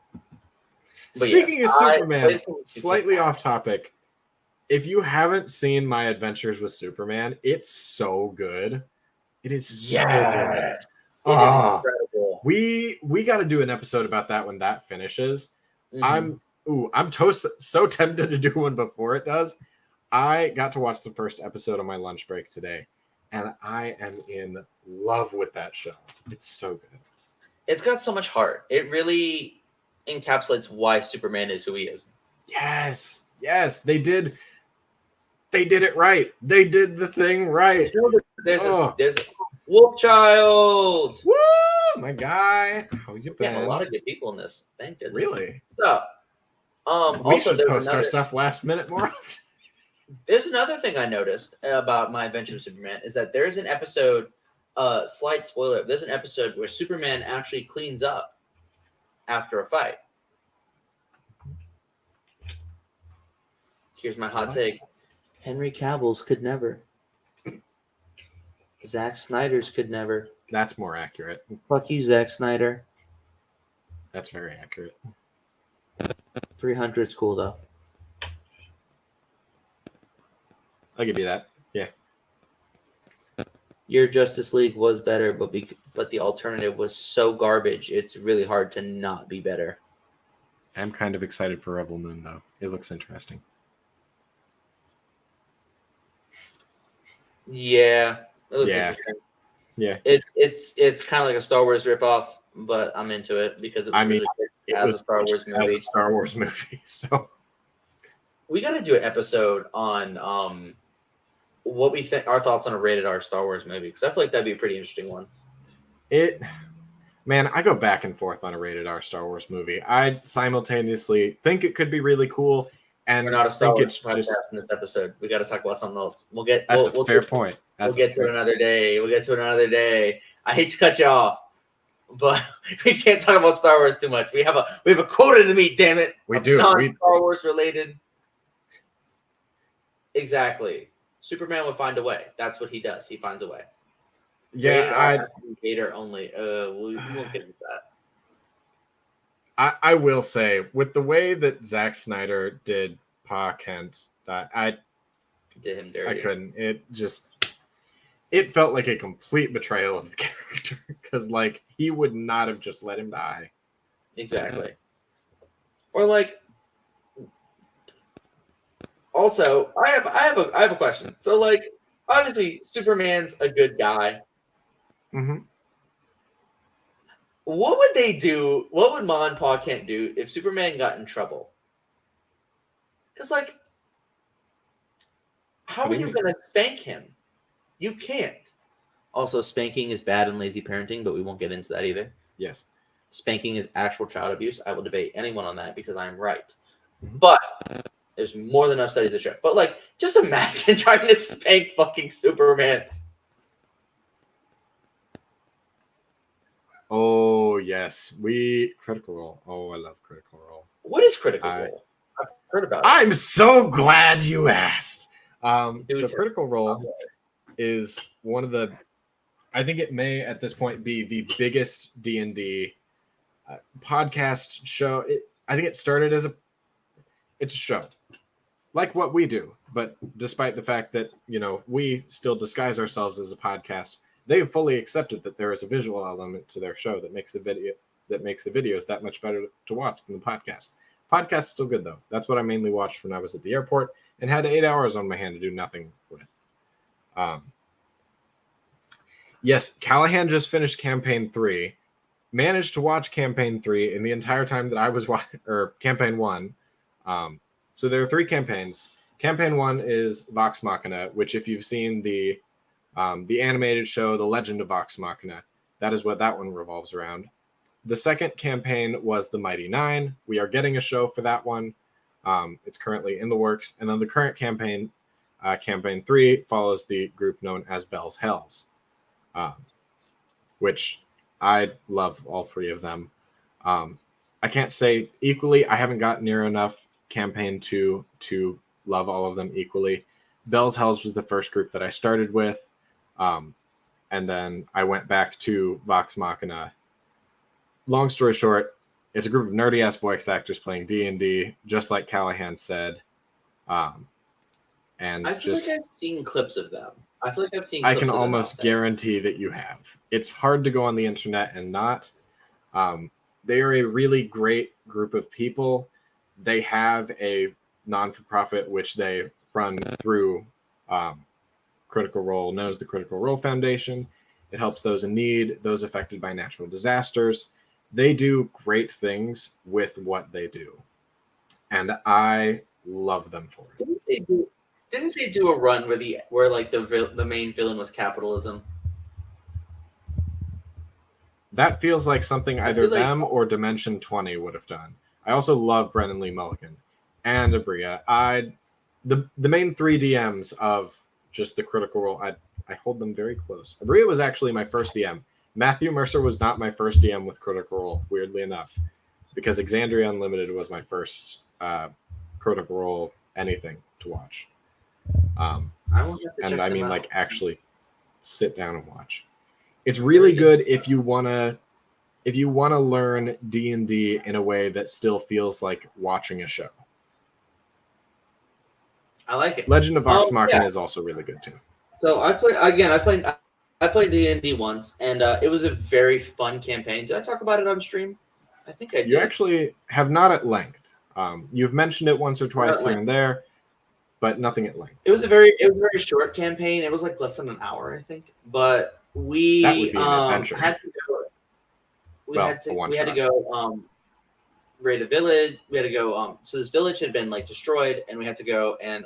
Speaking of Superman, Please slightly off topic. If you haven't seen My Adventures with Superman, it's so good. It is so good. Yes. It is incredible. We got to do an episode about that when that finishes. Mhm. I'm so tempted to do one before it does. I got to watch the first episode on my lunch break today, and I am in love with that show. It's so good. It's got so much heart. It really encapsulates why Superman is who he is. Yes, they did it right. They did the thing right. There's a Wolf Child. Woo, my guy. How you been? Yeah, a lot of good people in this. Thank goodness. Really? So, we also should post our stuff last minute more often. There's another thing I noticed about My Adventure with Superman is that there's an episode, slight spoiler, there's an episode where Superman actually cleans up after a fight. Here's my hot take. Henry Cavill's could never. Zack Snyder's could never. That's more accurate. Fuck you, Zack Snyder. That's very accurate. 300's cool, though. I'll give you that. Yeah. Your Justice League was better, but the alternative was so garbage, it's really hard to not be better. I'm kind of excited for Rebel Moon, though. It looks interesting. Yeah. It looks interesting. Yeah. It's kind of like a Star Wars ripoff, but I'm into it because it was really good as a Star Wars movie. As a Star Wars movie, so we got to do an episode on what we think, our thoughts on a rated R Star Wars movie, because I feel like that'd be a pretty interesting one. Man, I go back and forth on a rated R Star Wars movie. I simultaneously think it could be really cool, and we're not a Star Wars podcast just in this episode. We got to talk about something else. We'll fair point. We'll get to it another day. I hate to cut you off, but we can't talk about Star Wars too much. We have a quota to meet. Damn it, we do. Non-Star Wars related. Exactly. Superman will find a way. That's what he does. He finds a way. Yeah, Vader only. We won't get into that. I will say, with the way that Zack Snyder did Pa Kent, I did him dirty. I couldn't. It felt like a complete betrayal of the character because, like, he would not have just let him die. Exactly. Or like. Also, I have a question. So, like, obviously, Superman's a good guy. Mm-hmm. What would they do? What would Ma and Pa Kent do if Superman got in trouble? Because, like, how are you going to spank him? You can't. Also, spanking is bad and lazy parenting, but we won't get into that either. Yes. Spanking is actual child abuse. I will debate anyone on that because I'm right. Mm-hmm. But there's more than enough studies to show. But, like, just imagine trying to spank fucking Superman. Oh, yes. Critical Role. Oh, I love Critical Role. What is Critical Role? I've heard about it. I'm so glad you asked. Critical Role is one of the, I think it may at this point be the biggest D&D podcast show. I think it started as it's a show like what we do, but despite the fact that, we still disguise ourselves as a podcast, they have fully accepted that there is a visual element to their show that makes the videos that much better to watch than the podcast. Podcast is still good though. That's what I mainly watched when I was at the airport and had 8 hours on my hand to do nothing with. Yes, Callahan just finished campaign 3. Managed to watch campaign 3 in the entire time that I was watching, or campaign 1. So there are 3 campaigns. Campaign 1 is Vox Machina, which if you've seen the animated show, The Legend of Vox Machina, that is what that one revolves around. The second campaign was The Mighty Nine. We are getting a show for that one. It's currently in the works. And then the current campaign, campaign 3, follows the group known as Bell's Hells, which I love all 3 of them. I can't say equally. I haven't got near enough campaign 2 to love all of them equally. Bell's Hells was the first group that I started with. And then I went back to Vox Machina. Long story short, it's a group of nerdy ass voice actors playing D&D, just like Callahan said. And I feel like I've seen clips of them. I feel like I've seen. I clips can of them almost out there. guarantee that you have. It's hard to go on the internet and not. They are a really great group of people. They have a non-for-profit which they run through Critical Role, known as the Critical Role Foundation. It helps those in need, those affected by natural disasters. They do great things with what they do, and I love them for it. Didn't they do a run where like the main villain was capitalism? That feels like something either feel like- them or Dimension 20 would have done. I also love Brennan Lee Mulligan and Abria. The main three DMs of just the Critical Role, I hold them very close. Abria was actually my first DM. Matthew Mercer was not my first DM with Critical Role, weirdly enough, because Exandria Unlimited was my first Critical Role anything to watch. And I mean, like, actually sit down and watch. It's really good if you wanna learn D&D in a way that still feels like watching a show. I like it. Legend of Vox Machina is also really good too. So I played D&D once, and it was a very fun campaign. Did I talk about it on stream? I think I did. You actually have not at length. You've mentioned it once or twice here and there, but nothing at length. It was a very short campaign. It was like less than an hour, I think. But we That would be an adventure. had to go. We had to go raid a village. We had to go. So this village had been like destroyed, and we had to go and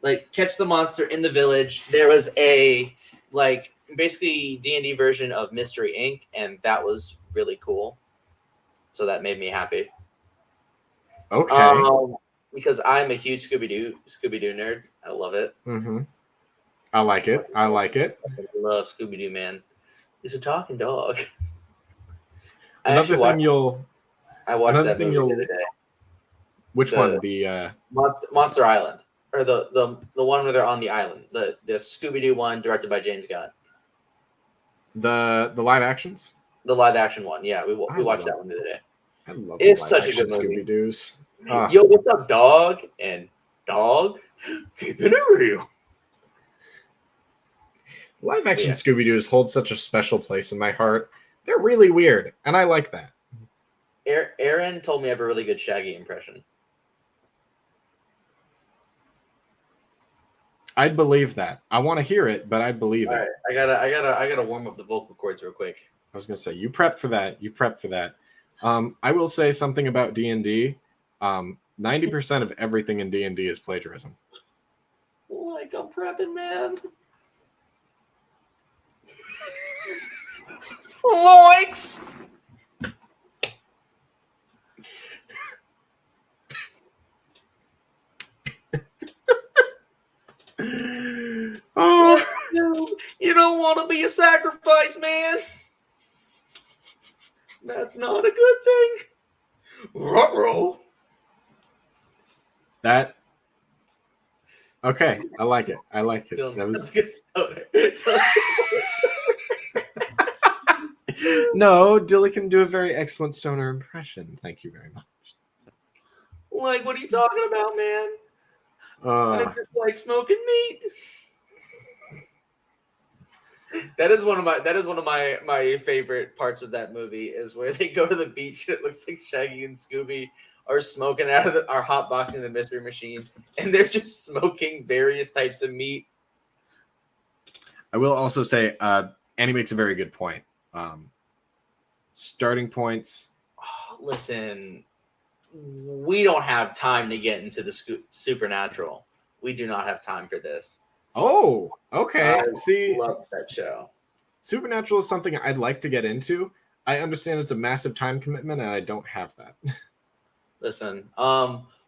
like catch the monster in the village. There was a like basically D&D version of Mystery Inc., and that was really cool. So that made me happy. Okay. Because I'm a huge Scooby-Doo nerd. I love it. Mm-hmm. I like it. I love Scooby-Doo, man. He's a talking dog. I watched that movie the other day. Which one? The Monster Island, or the one where they're on the island. The Scooby-Doo one, directed by James Gunn. The live actions. The live action one, yeah. We watched that one the other day. I love it's such a good movie. Scooby-Doos. Yo, what's up, dog? And dog, keeping it real. Live action Scooby-Doos hold such a special place in my heart. They're really weird, and I like that. Aaron told me I have a really good Shaggy impression. I'd believe that. I want to hear it, but I'd believe it. All right, I gotta warm up the vocal cords real quick. I was gonna say you prep for that. I will say something about D&D. 90% of everything in D&D is plagiarism. Like I'm prepping, man. Zoinks! Oh, you don't want to be a sacrifice, man. That's not a good thing. Ruh-roh. That. Okay, I like it. That was. No, Dilly can do a very excellent stoner impression. Thank you very much. Like, what are you talking about, man? I just like smoking meat. That is one of my favorite parts of that movie is where they go to the beach and it looks like Shaggy and Scooby are smoking are hotboxing the mystery machine, and they're just smoking various types of meat. I will also say, Annie makes a very good point. Starting points. Oh, listen, we don't have time to get into the supernatural. We do not have time for this. Oh, okay. I love that show. Supernatural is something I'd like to get into. I understand it's a massive time commitment, and I don't have that. Listen,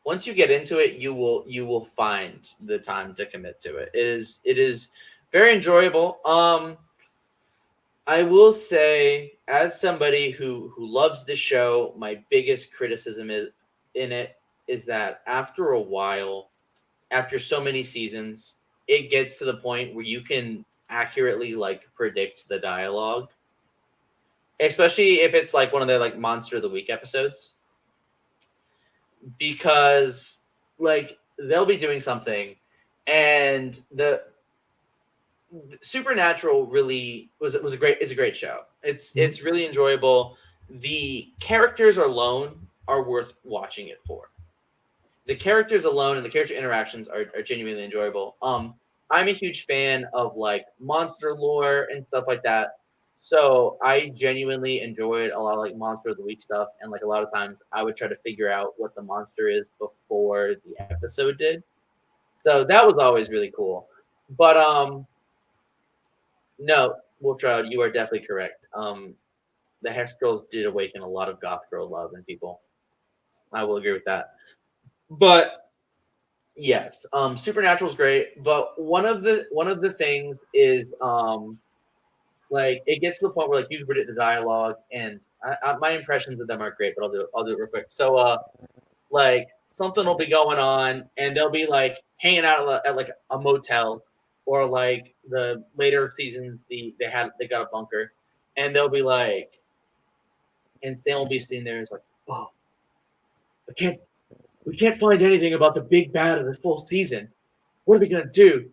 once you get into it, you will find the time to commit to it. It is very enjoyable. I will say, as somebody who loves the show, my biggest criticism in it is that after a while, after so many seasons, it gets to the point where you can accurately like predict the dialogue, especially if it's like one of their like Monster of the Week episodes, because like they'll be doing something, and the Supernatural really was a great show. It's really enjoyable. The characters alone are worth watching it for. The characters alone and the character interactions are genuinely enjoyable. I'm a huge fan of like monster lore and stuff like that. So I genuinely enjoyed a lot of like Monster of the Week stuff, and like a lot of times I would try to figure out what the monster is before the episode did. So that was always really cool. But no, Wolf Child, you are definitely correct. The Hex Girls did awaken a lot of goth girl love in people. I will agree with that. But yes, Supernatural's great, but one of the things is like it gets to the point where like you can predict the dialogue, and my impressions of them are great, but I'll do it real quick. So like something will be going on, and they'll be like hanging out at like a motel, or like the later seasons they got a bunker, and they'll be like, and Sam will be sitting there, and it's like, oh, we can't find anything about the big bad of the full season. What are we gonna do?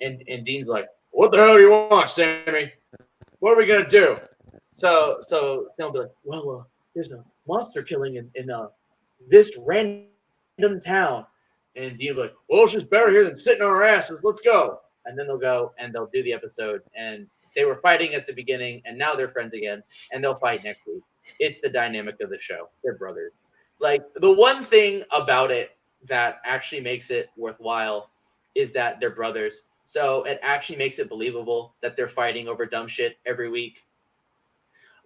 And Dean's like, what the hell do you want, Sammy? What are we gonna do? So Sam will be like, well, there's a monster killing in this random town. And Dean will be like, well, it's just better here than sitting on our asses. Let's go. And then they'll go and they'll do the episode. And they were fighting at the beginning, and now they're friends again, and they'll fight next week. It's the dynamic of the show. They're brothers. Like the one thing about it that actually makes it worthwhile is that they're brothers. So it actually makes it believable that they're fighting over dumb shit every week.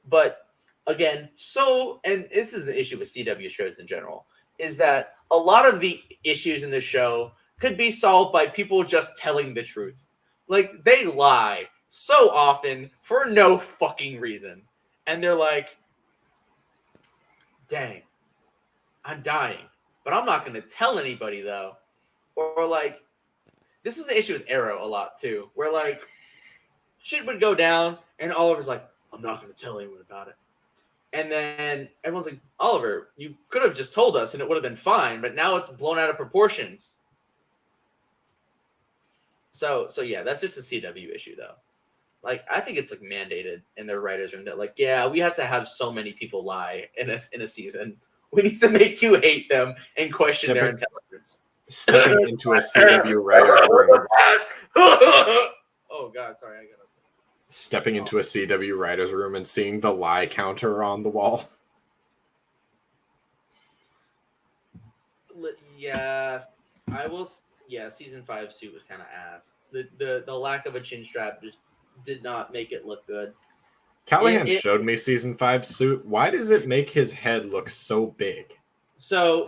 But again, and this is the issue with CW shows in general, is that a lot of the issues in the show could be solved by people just telling the truth. Like they lie so often for no fucking reason. And they're like, dang, I'm dying. But I'm not going to tell anybody though. Or like, this was the issue with Arrow a lot too, where like shit would go down and Oliver's like, I'm not going to tell anyone about it. And then everyone's like, Oliver, you could have just told us and it would have been fine, but now it's blown out of proportions. So yeah, that's just a CW issue though. Like I think it's like mandated in their writers' room that like, yeah, we have to have so many people lie in a season. We need to make you hate them and question their intelligence. Stepping into a CW writer's room. Oh God, sorry, I got up. Stepping into a CW writer's room and seeing the lie counter on the wall. Yes, I will. Yeah, season 5 suit was kind of ass. The lack of a chin strap just did not make it look good. Callahan showed me season 5 suit. Why does it make his head look so big? So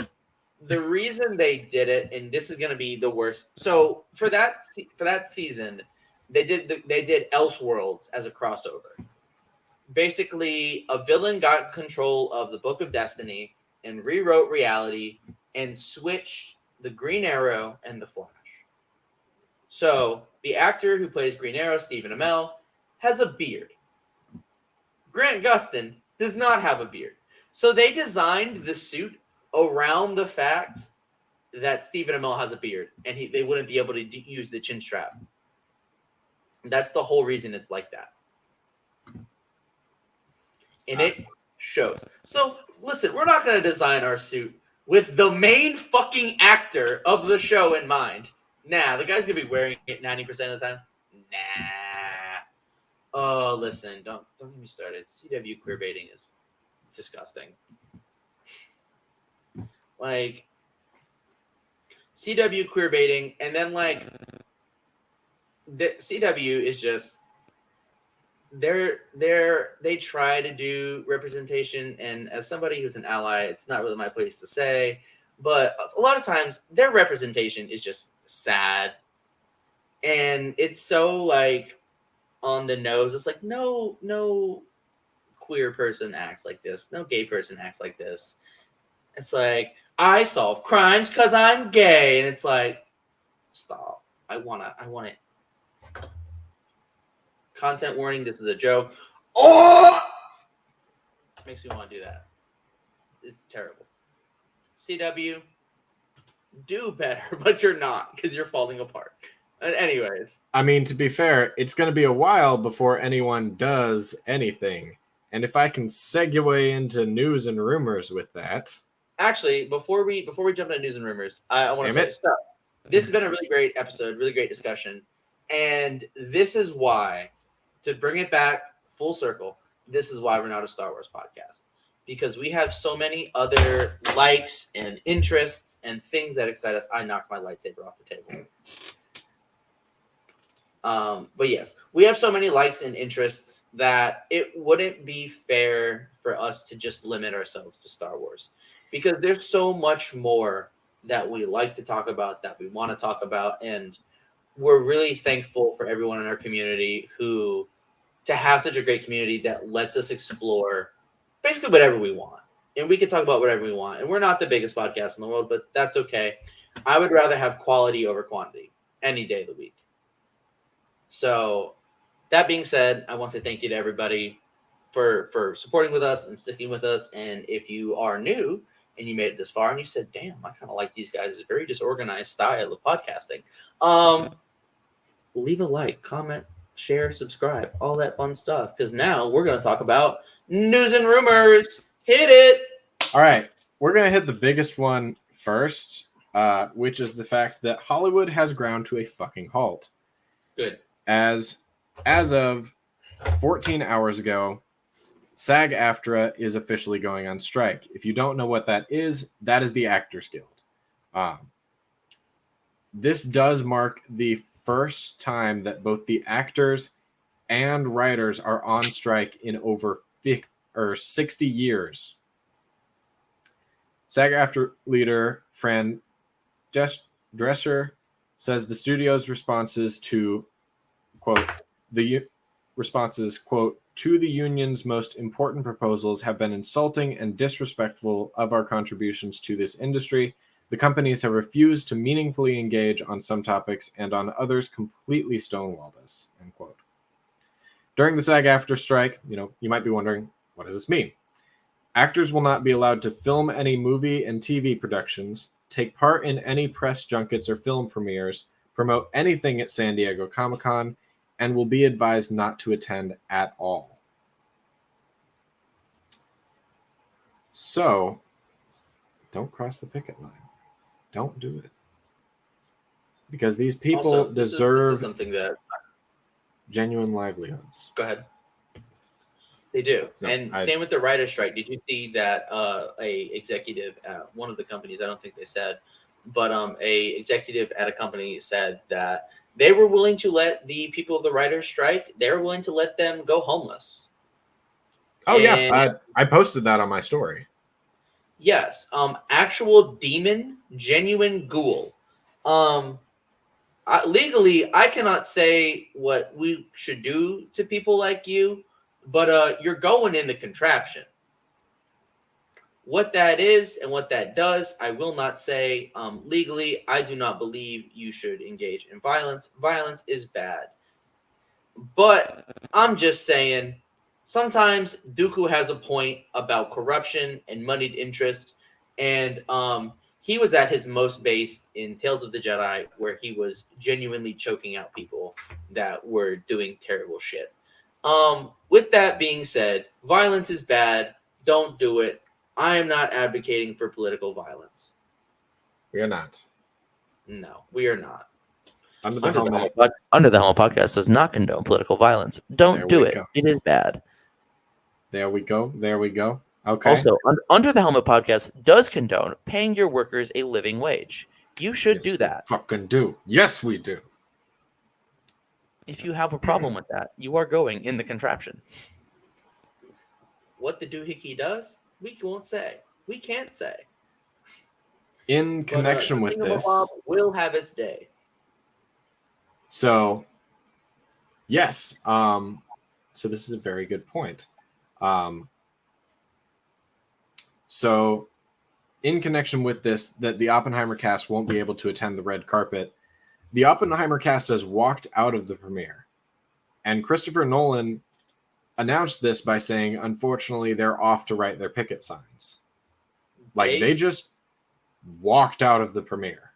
the reason they did it, and this is going to be the worst. So for that season, they did Elseworlds as a crossover. Basically, a villain got control of the Book of Destiny and rewrote reality and switched the Green Arrow and the Flash. So the actor who plays Green Arrow, Stephen Amell, has a beard. Grant Gustin does not have a beard. So they designed the suit around the fact that Stephen Amell has a beard, and they wouldn't be able to use the chin strap. That's the whole reason it's like that. And it shows. So listen, we're not going to design our suit with the main fucking actor of the show in mind. Nah, the guy's going to be wearing it 90% of the time. Nah. Oh, listen, don't get me started. CW queer baiting is disgusting. Like, CW queer baiting, and then like the CW is just they try to do representation, and as somebody who's an ally, it's not really my place to say, but a lot of times their representation is just sad, and it's so like on the nose. It's like no queer person acts like this, no gay person acts like this. It's like, I solve crimes because I'm gay, and it's like, Stop. I want it. Content warning. This is a joke. Oh! Makes me want to do that. It's terrible. CW, do better, but you're not because you're falling apart. And anyways. I mean, to be fair, it's going to be a while before anyone does anything. And if I can segue into news and rumors with that. Actually, before we jump into news and rumors, I want to say stuff. This has been a really great episode, really great discussion. And this is why, to bring it back full circle, this is why we're not a Star Wars podcast. Because we have so many other likes and interests and things that excite us. I knocked my lightsaber off the table. But yes, we have so many likes and interests that it wouldn't be fair for us to just limit ourselves to Star Wars. Because there's so much more that we like to talk about, that we want to talk about. And we're really thankful for everyone in our community to have such a great community that lets us explore basically whatever we want. And we can talk about whatever we want. And we're not the biggest podcast in the world, but that's okay. I would rather have quality over quantity any day of the week. So that being said, I want to say thank you to everybody for supporting with us and sticking with us. And if you are new and you made it this far and you said, damn, I kind of like these guys' very disorganized style of podcasting, leave a like, comment, share, subscribe, all that fun stuff. Because now we're going to talk about news and rumors. Hit it. All right. We're going to hit the biggest one first, which is the fact that Hollywood has ground to a fucking halt. Good. As of 14 hours ago, SAG-AFTRA is officially going on strike. If you don't know what that is the Actors Guild. This does mark the first time that both the actors and writers are on strike in over 60 years. SAG-AFTRA leader Fran Drescher says the studio's responses to, quote, to the union's most important proposals have been insulting and disrespectful of our contributions to this industry. The companies have refused to meaningfully engage on some topics and on others completely stonewalled us, end quote. During the SAG-AFTRA strike, you might be wondering, what does this mean? Actors will not be allowed to film any movie and TV productions, take part in any press junkets or film premieres, promote anything at San Diego Comic-Con, and will be advised not to attend at all. So, don't cross the picket line. Don't do it. Because these people also, deserve this is something that genuine livelihoods. Go ahead. They do. Same with the writer's strike. Did you see that a executive at one of the companies, I don't think they said, but a executive at a company said that they were willing to let the people of the writer's strike, they were willing to let them go homeless. Oh, yeah. I posted that on my story. Yes. Actual demon, genuine ghoul. Legally, I cannot say what we should do to people like you, but you're going in the contraption. What that is and what that does, I will not say. Legally, I do not believe you should engage in violence. Violence is bad. But I'm just saying, sometimes Dooku has a point about corruption and moneyed interest. And he was at his most base in Tales of the Jedi, where he was genuinely choking out people that were doing terrible shit. With that being said, violence is bad. Don't do it. I am not advocating for political violence. We are not. No, we are not. Under the Helmet podcast does not condone political violence. Don't do it. Go. It is bad. There we go. Okay. Also, Under the Helmet podcast does condone paying your workers a living wage. You should do that. We fucking do. Yes, we do. If you have a problem with that, you are going in the contraption. What the doohickey does, we won't say. We can't say. In connection with this, will have its day. So, yes. So this is a very good point. So, in connection with this, that the Oppenheimer cast won't be able to attend the red carpet. The Oppenheimer cast has walked out of the premiere, and Christopher Nolan announced this by saying, unfortunately, they're off to write their picket signs. Like, they just walked out of the premiere.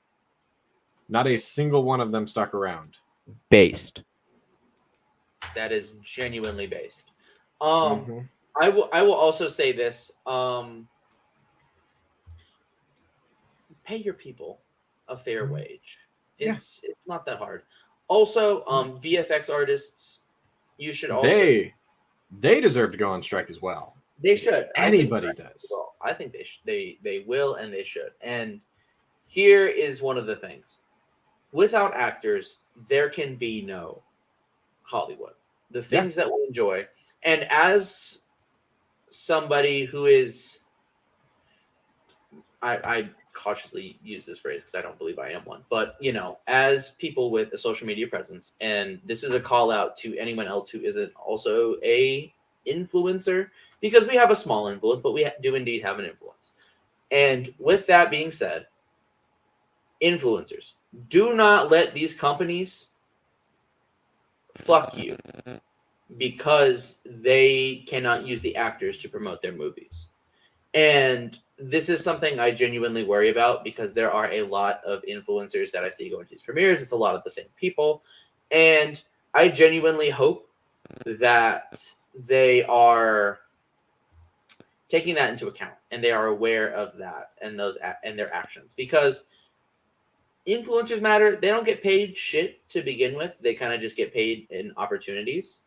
Not a single one of them stuck around. Based. That is genuinely based. I will also say this. Pay your people a fair wage. It's not that hard. Also, VFX artists, you should also they deserve to go on strike as well. They should. Anybody does. Well, I think they will and they should. And here is one of the things. Without actors, there can be no Hollywood. The things that we enjoy. And as somebody who is, I cautiously use this phrase because I don't believe I am one, but as people with a social media presence, and this is a call out to anyone else who isn't also a influencer, because we have a small influence, but we do indeed have an influence. And with that being said, influencers, do not let these companies fuck you because they cannot use the actors to promote their movies. And this is something I genuinely worry about because there are a lot of influencers that I see going to these premieres. It's a lot of the same people. And I genuinely hope that they are taking that into account and they are aware of that and their actions, because influencers matter. They don't get paid shit to begin with. They kind of just get paid in opportunities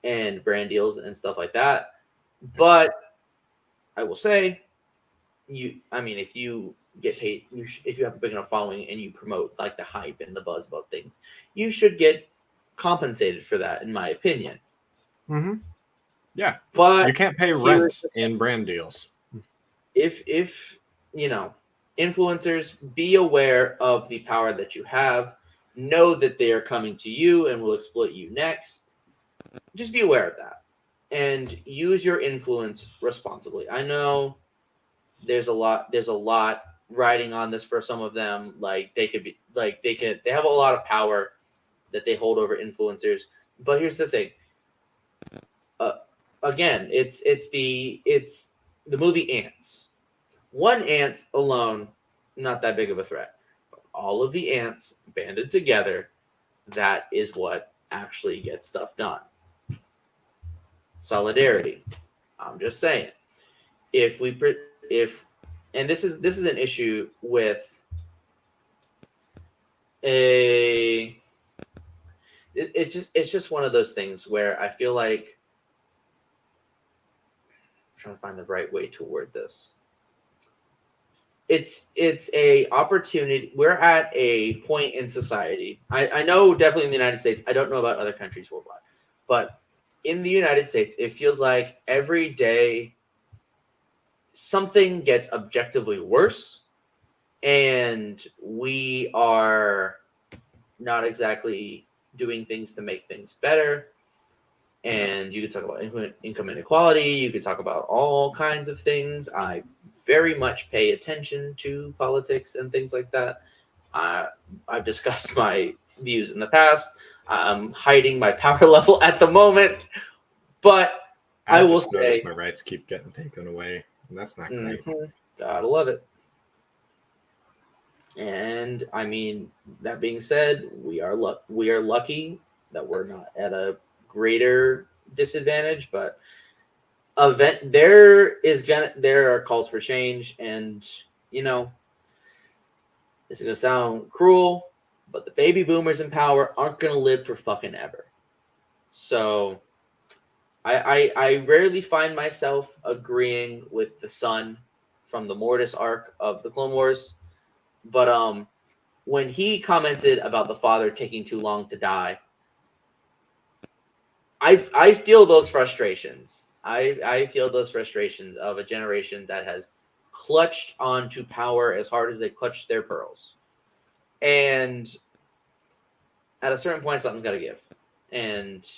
and brand deals and stuff like that. But I will say, if you get paid, if you have a big enough following and you promote like the hype and the buzz about things, you should get compensated for that, in my opinion. Mm-hmm. Yeah, but you can't pay rent in brand deals. If influencers, be aware of the power that you have. Know that they are coming to you and will exploit you next. Just be aware of that and use your influence responsibly. I know there's a lot riding on this for some of them. Like they have a lot of power that they hold over influencers. But here's the thing. Again, it's the movie Ants. One ant alone, not that big of a threat. But all of the ants banded together, that is what actually gets stuff done. Solidarity. I'm just saying. And this is an issue with it's just one of those things where I feel like I'm trying to find the right way to word this. It's a opportunity. We're at a point in society. I know definitely in the United States. I don't know about other countries worldwide, but in the United States, it feels like every day something gets objectively worse, and we are not exactly doing things to make things better. And you could talk about income inequality. You could talk about all kinds of things. I very much pay attention to politics and things like that. I've discussed my views in the past. I'm hiding my power level at the moment. But I will say my rights keep getting taken away. And that's not great. Gotta love it. And that being said, we are lucky that we're not at a greater disadvantage, but there are calls for change, and this is gonna sound cruel, but the baby boomers in power aren't gonna live for fucking ever. So I rarely find myself agreeing with the son from the Mortis arc of the Clone Wars, but when he commented about the father taking too long to die, I feel those frustrations. I feel those frustrations of a generation that has clutched onto power as hard as they clutched their pearls. And at a certain point, something's got to give. And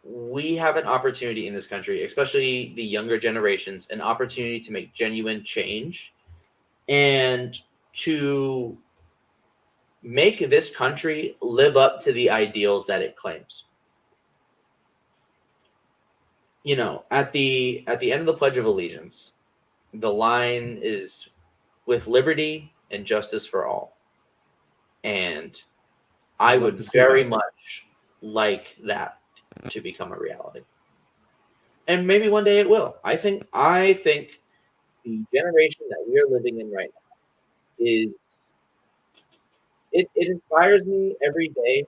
we have an opportunity in this country, especially the younger generations, an opportunity to make genuine change and to make this country live up to the ideals that it claims. You know, at the end of the Pledge of Allegiance, the line is with liberty and justice for all. And I I'd love would to see very that. much like that to become a reality. And maybe one day it will. I think the generation that we are living in right now is it inspires me every day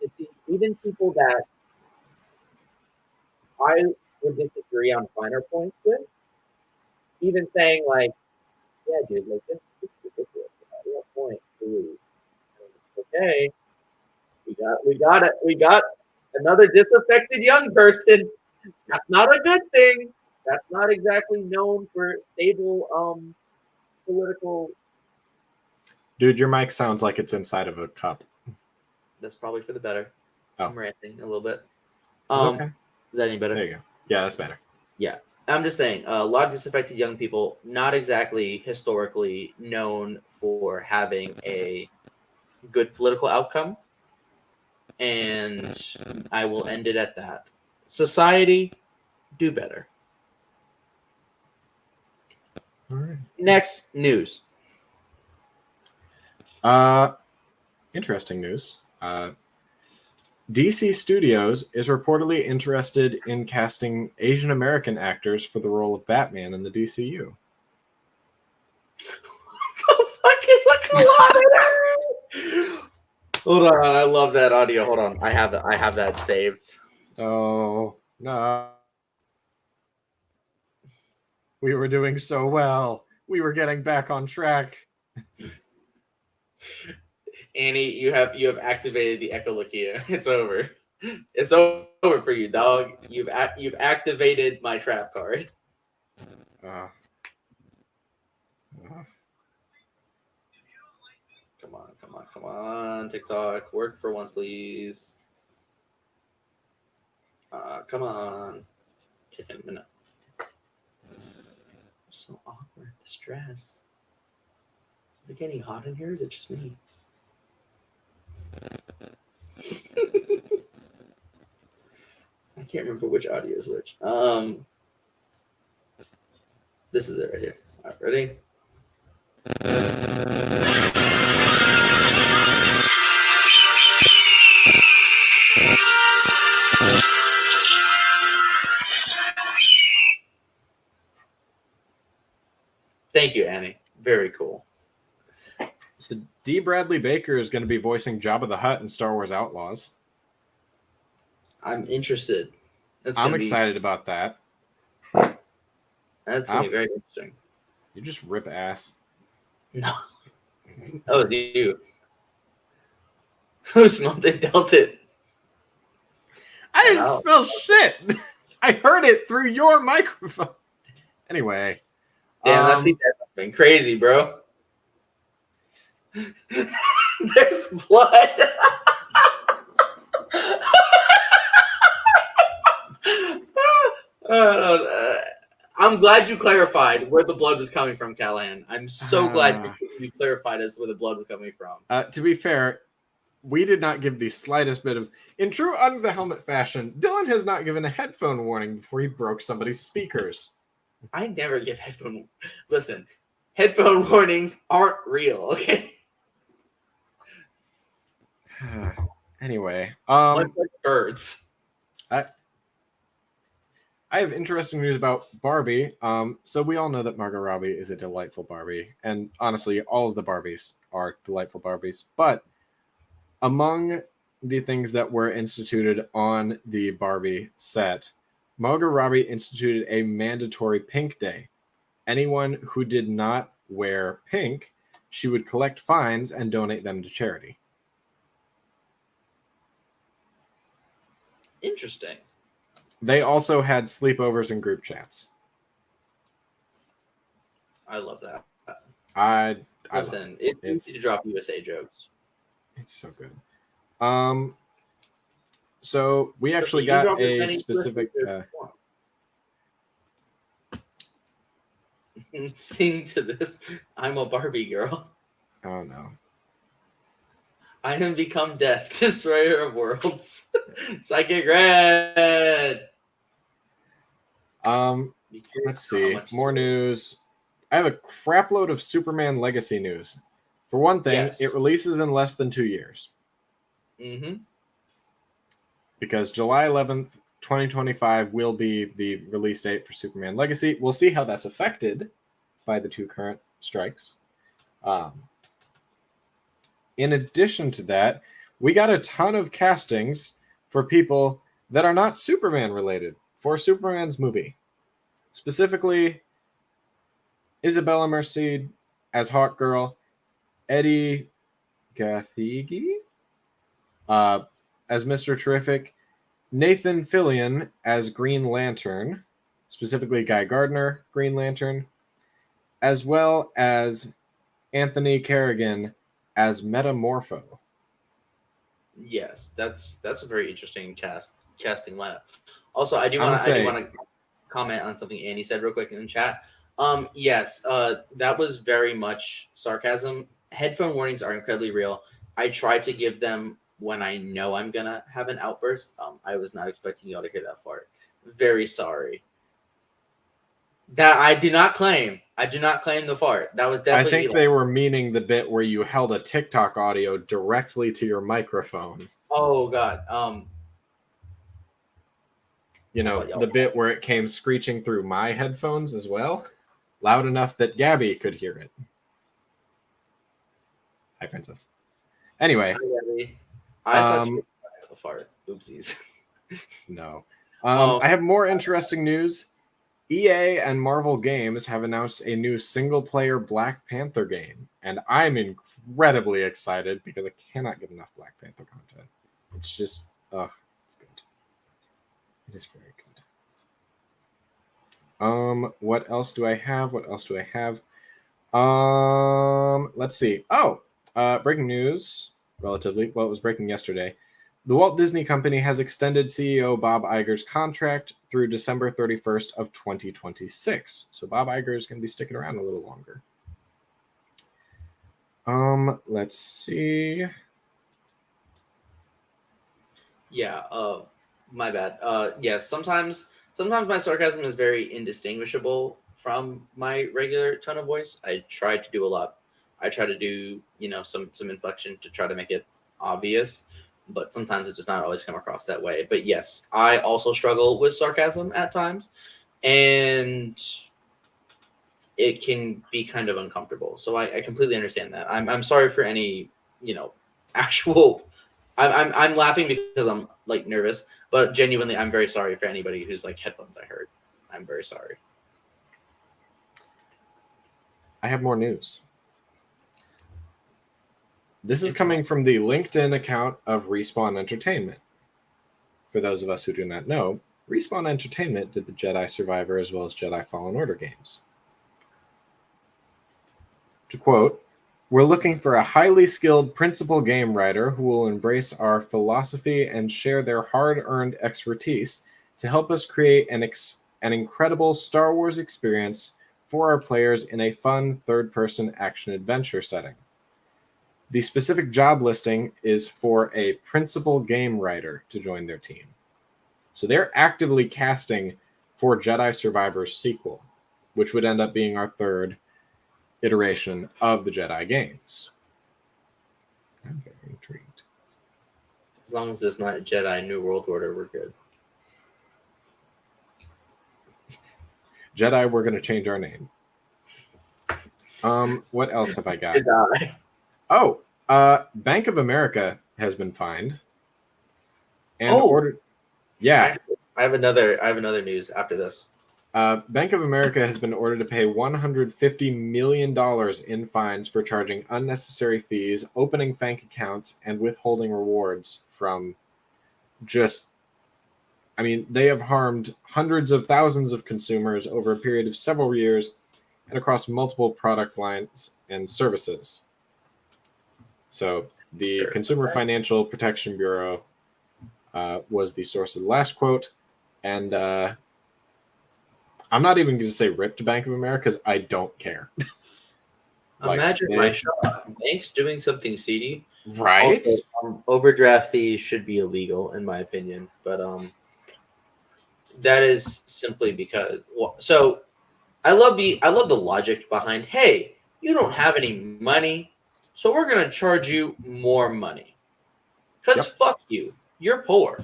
to see even people that I would disagree on finer points with, even saying like, yeah, dude, like this is ridiculous. At what point do okay, we got another disaffected young person. That's not a good thing. That's not exactly known for stable political. Dude, your mic sounds like it's inside of a cup. That's probably for the better. Oh. I'm ranting a little bit. It's okay. Is that any better? There you go. Yeah, that's better. Yeah. I'm just saying, a lot of disaffected young people, not exactly historically known for having a good political outcome. And I will end it at that. Society, do better. All right. Next news. Interesting news. DC Studios is reportedly interested in casting Asian American actors for the role of Batman in the DCU. The fuck is a kilometer? Hold on, I love that audio. Hold on, I have that saved. Oh no. We were doing so well. We were getting back on track. Annie, you have activated the echolokia. It's over. It's over for you, dog. You've activated my trap card. Come on, TikTok. Work for once, please. Come on. 10 minutes. So awkward. The stress. Is it getting hot in here? Or is it just me? I can't remember which audio is which. This is it right here. All right, ready? Thank you, Annie. Very cool. So D. Bradley Baker is going to be voicing Jabba the Hutt in Star Wars Outlaws. I'm interested. I'm excited about that. That's going to be very interesting. You just rip ass. No. Oh, you. Who smelled it, dealt it. I didn't smell shit. I heard it through your microphone. Anyway. Damn, that feedback has been crazy, bro. There's blood. I'm glad you clarified where the blood was coming from, Callahan. I'm so glad you clarified as to where the blood was coming from. To be fair, we did not give the slightest bit of... In true Under the Helmet fashion, Dylan has not given a headphone warning before he broke somebody's speakers. I never give headphone... Listen, headphone warnings aren't real, okay? Anyway. Like birds. I have interesting news about Barbie. So we all know that Margot Robbie is a delightful Barbie. And honestly, all of the Barbies are delightful Barbies. But among the things that were instituted on the Barbie set, Margot Robbie instituted a mandatory pink day. Anyone who did not wear pink, she would collect fines and donate them to charity. Interesting. They also had sleepovers and group chats. I love that. Listen, it's easy to drop USA jokes. It's so good. So we actually got a specific. Sing to this. I'm a Barbie girl. Oh no. I am become death, destroyer of worlds. Psychic red. Be curious Let's to know how see. much is More worth. news. I have a crapload of Superman Legacy news. For one thing, it Yes. releases in less than 2 years Mm-hmm. because July 11th, 2025 will be the release date for Superman Legacy. We'll see how that's affected by the 2 current strikes. In addition to that, we got a ton of castings for people that are not Superman related for Superman's movie. Specifically, Isabella Merced as Hawkgirl, Eddie Gathegi as Mr. Terrific, Nathan Fillion as Green Lantern, specifically Guy Gardner, Green Lantern, as well as Anthony Kerrigan as Metamorpho. Yes, that's a very interesting casting lineup. Also, I do I'm gonna want to say, comment on something Annie said real quick in the chat. Yes, that was very much sarcasm. Headphone warnings are incredibly real. I try to give them when I know I'm gonna have an outburst. I was not expecting y'all to hear that fart. Very sorry. That I do not claim. I do not claim the fart. That was I definitely think Eli. they were meaning the bit where you held a TikTok audio directly to your microphone. Oh God. You I'll know, let y'all. the bit where it came screeching through my headphones as well, loud enough that Gabby could hear it. Hi, Princess. Anyway, I thought you um, were a fart. Oopsies. no. Um, I have more interesting news. EA and Marvel Games have announced a new single-player Black Panther game, and I'm incredibly excited because I cannot get enough Black Panther content. It's just, it's good. It is very good. What else do I have? Let's see. Breaking news. Relatively, well, it was breaking yesterday. The Walt Disney Company has extended CEO Bob Iger's contract through December 31st of 2026. So Bob Iger is going to be sticking around a little longer. Let's see. Yeah. My bad. Yeah. Sometimes my sarcasm is very indistinguishable from my regular tone of voice. I try to do a lot. I try to do some inflection to try to make it obvious, but sometimes it does not always come across that way. But yes, I also struggle with sarcasm at times, and it can be kind of uncomfortable. So I completely understand that. I'm sorry for any actual. I'm laughing because I'm like nervous, but genuinely I'm very sorry for anybody who's like headphones I heard. I'm very sorry. I have more news. This is coming from the LinkedIn account of Respawn Entertainment. For those of us who do not know, Respawn Entertainment did the Jedi Survivor as well as Jedi Fallen Order games. To quote, "We're looking for a highly skilled principal game writer who will embrace our philosophy and share their hard-earned expertise to help us create an incredible Star Wars experience for our players in a fun third-person action-adventure setting. The specific job listing is for a principal game writer to join their team." So they're actively casting for Jedi Survivor's sequel, which would end up being our third iteration of the Jedi games. I'm very intrigued. As long as it's not Jedi New World Order, we're good. Jedi, we're going to change our name. What else have I got? Jedi. Oh, Bank of America has been fined and ordered. Yeah, I have another news after this. Bank of America has been ordered to pay $150 million in fines for charging unnecessary fees, opening bank accounts, and withholding rewards from they have harmed hundreds of thousands of consumers over a period of several years and across multiple product lines and services. So the Consumer Financial Protection Bureau was the source of the last quote, and I'm not even going to say rip to Bank of America because I don't care. Imagine my shop. Banks doing something seedy. Right. Also, overdraft fees should be illegal, in my opinion. But that is simply because. So I love the logic behind. Hey, you don't have any money, so we're gonna charge you more money. Cause Yep. fuck you, you're poor.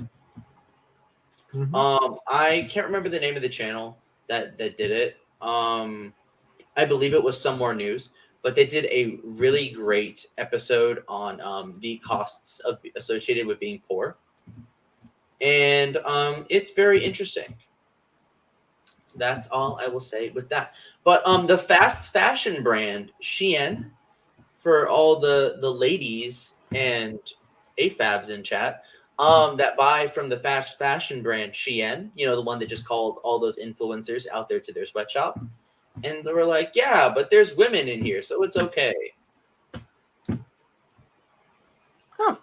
Mhm. I can't remember the name of the channel that did it. I believe it was Some More News, but they did a really great episode on the costs associated with being poor, and it's very interesting. That's all I will say with that. But the fast fashion brand Shein, for all the ladies and AFABs in chat, that buy from the fast fashion brand Shein, the one that just called all those influencers out there to their sweatshop, and they were like, "Yeah, but there's women in here, so it's okay." Huh.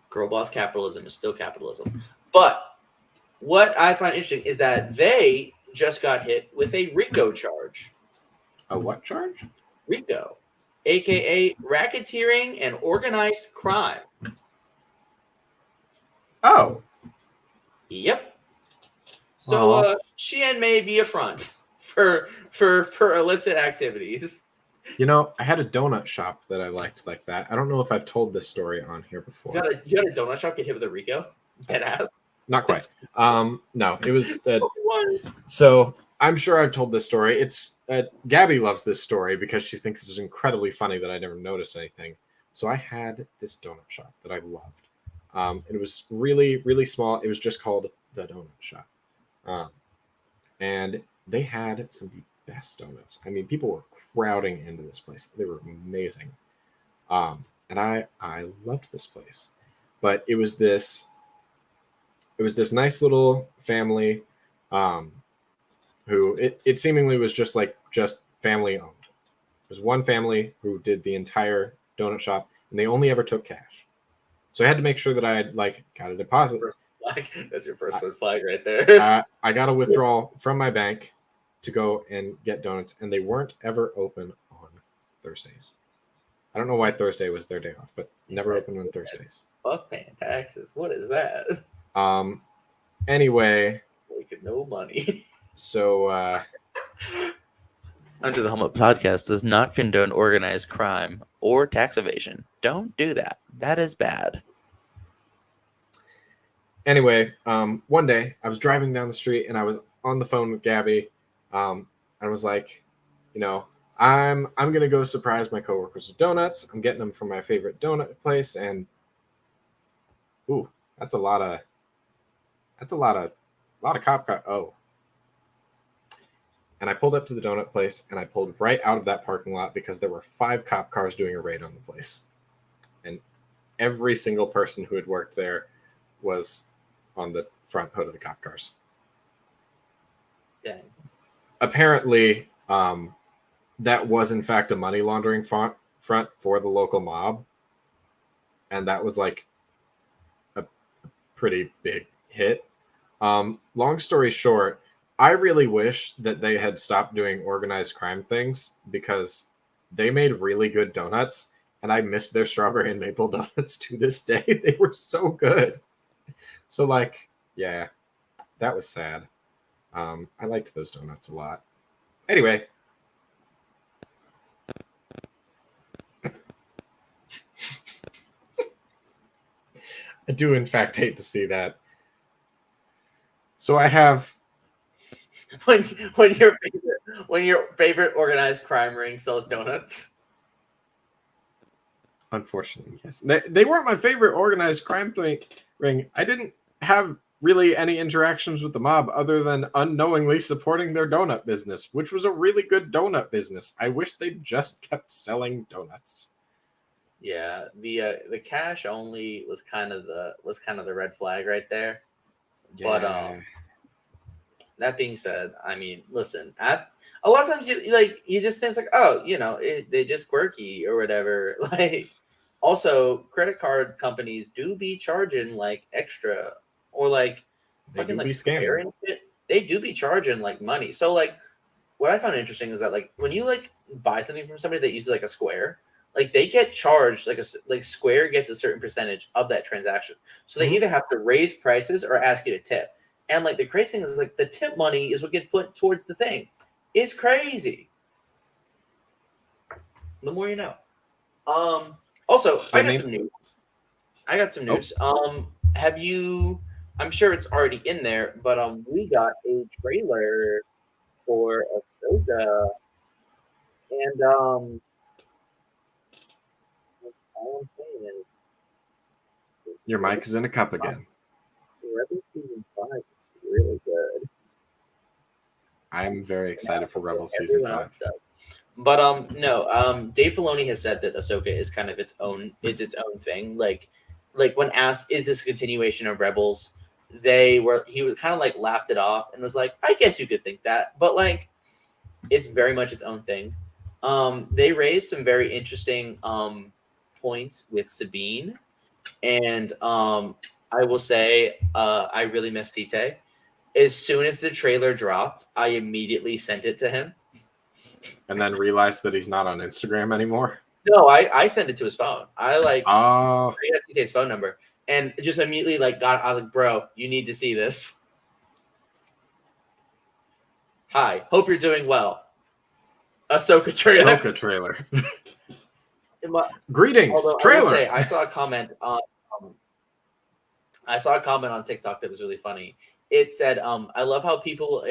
Girl boss capitalism is still capitalism. But what I find interesting is that they just got hit with a RICO charge. A what charge? RICO, aka racketeering and organized crime. Oh. Yep. So Aw. Shein may be a front for illicit activities. I had a donut shop that I liked like that. I don't know if I've told this story on here before. You got a donut shop get hit with a RICO? Dead ass. Not quite. No, it was. What? So I'm sure I've told this story. It's Gabby loves this story because she thinks it's incredibly funny that I never noticed anything. So I had this donut shop that I loved. And it was really, really small. It was just called the Donut Shop, and they had some of the best donuts. I mean, people were crowding into this place. They were amazing, and I loved this place. But it was this nice little family, um, who it seemingly was just family owned. There was one family who did the entire donut shop, and they only ever took cash. So I had to make sure that I had got a deposit. That's your first red flag right there. I got a withdrawal from my bank to go and get donuts, and they weren't ever open on Thursdays. I don't know why Thursday was their day off, but never open on Thursdays. Fuck paying taxes. What is that? Anyway, Making no money. so Under the Helmet Podcast does not condone organized crime or tax evasion. Don't do that. That is bad. Anyway, one day I was driving down the street and I was on the phone with Gabby. I was like, I'm gonna go surprise my coworkers with donuts. I'm getting them from my favorite donut place, and ooh, that's a lot of cop car. Oh, and I pulled up to the donut place and I pulled right out of that parking lot because there were 5 cop cars doing a raid on the place, and every single person who had worked there was on the front hood of the cop cars. Dang. Apparently, that was in fact a money laundering front for the local mob, and that was a pretty big hit. Long story short, I really wish that they had stopped doing organized crime things because they made really good donuts, and I miss their strawberry and maple donuts to this day. They were so good. So yeah, that was sad. I liked those donuts a lot. Anyway. I do in fact hate to see that. So I have when your favorite organized crime ring sells donuts. Unfortunately, yes. They weren't my favorite organized crime ring. I didn't have really any interactions with the mob other than unknowingly supporting their donut business, which was a really good donut business. I wish they just kept selling donuts. Yeah, the cash only was kind of the red flag right there. Yeah. But that being said, I mean, listen, a lot of times you just think oh, they just quirky or whatever. Also, credit card companies do be charging extra or they fucking do be Square scamming. and shit. They do be charging money. So what I found interesting is that when you buy something from somebody that uses a Square, Like they get charged, like Square gets a certain percentage of that transaction. So they either have to raise prices or ask you to tip. And like the crazy thing is like the tip money is what gets put towards the thing. It's crazy. The more you know. Also, I got some news. Have you? I'm sure it's already in there, but we got a trailer for Ahsoka, and all I'm saying is Your mic is in a cup again. Rebel season 5 is really good. I'm very excited for Rebel season 5. Does. But no, Dave Filoni has said that Ahsoka is kind of its own thing. Like when asked, is this a continuation of Rebels? He was kind of like laughed it off and was like, I guess you could think that, but like it's very much its own thing. They raised some very interesting points with Sabine, and I will say I really miss Site. As soon as the trailer dropped, I immediately sent it to him. And then realized that he's not on Instagram anymore? No, I sent it to his phone. I got Site's phone number and just immediately I was like, bro, you need to see this. Hi, hope you're doing well. Ahsoka trailer. Greetings, trailer. I saw a comment on TikTok that was really funny. It said, I love how people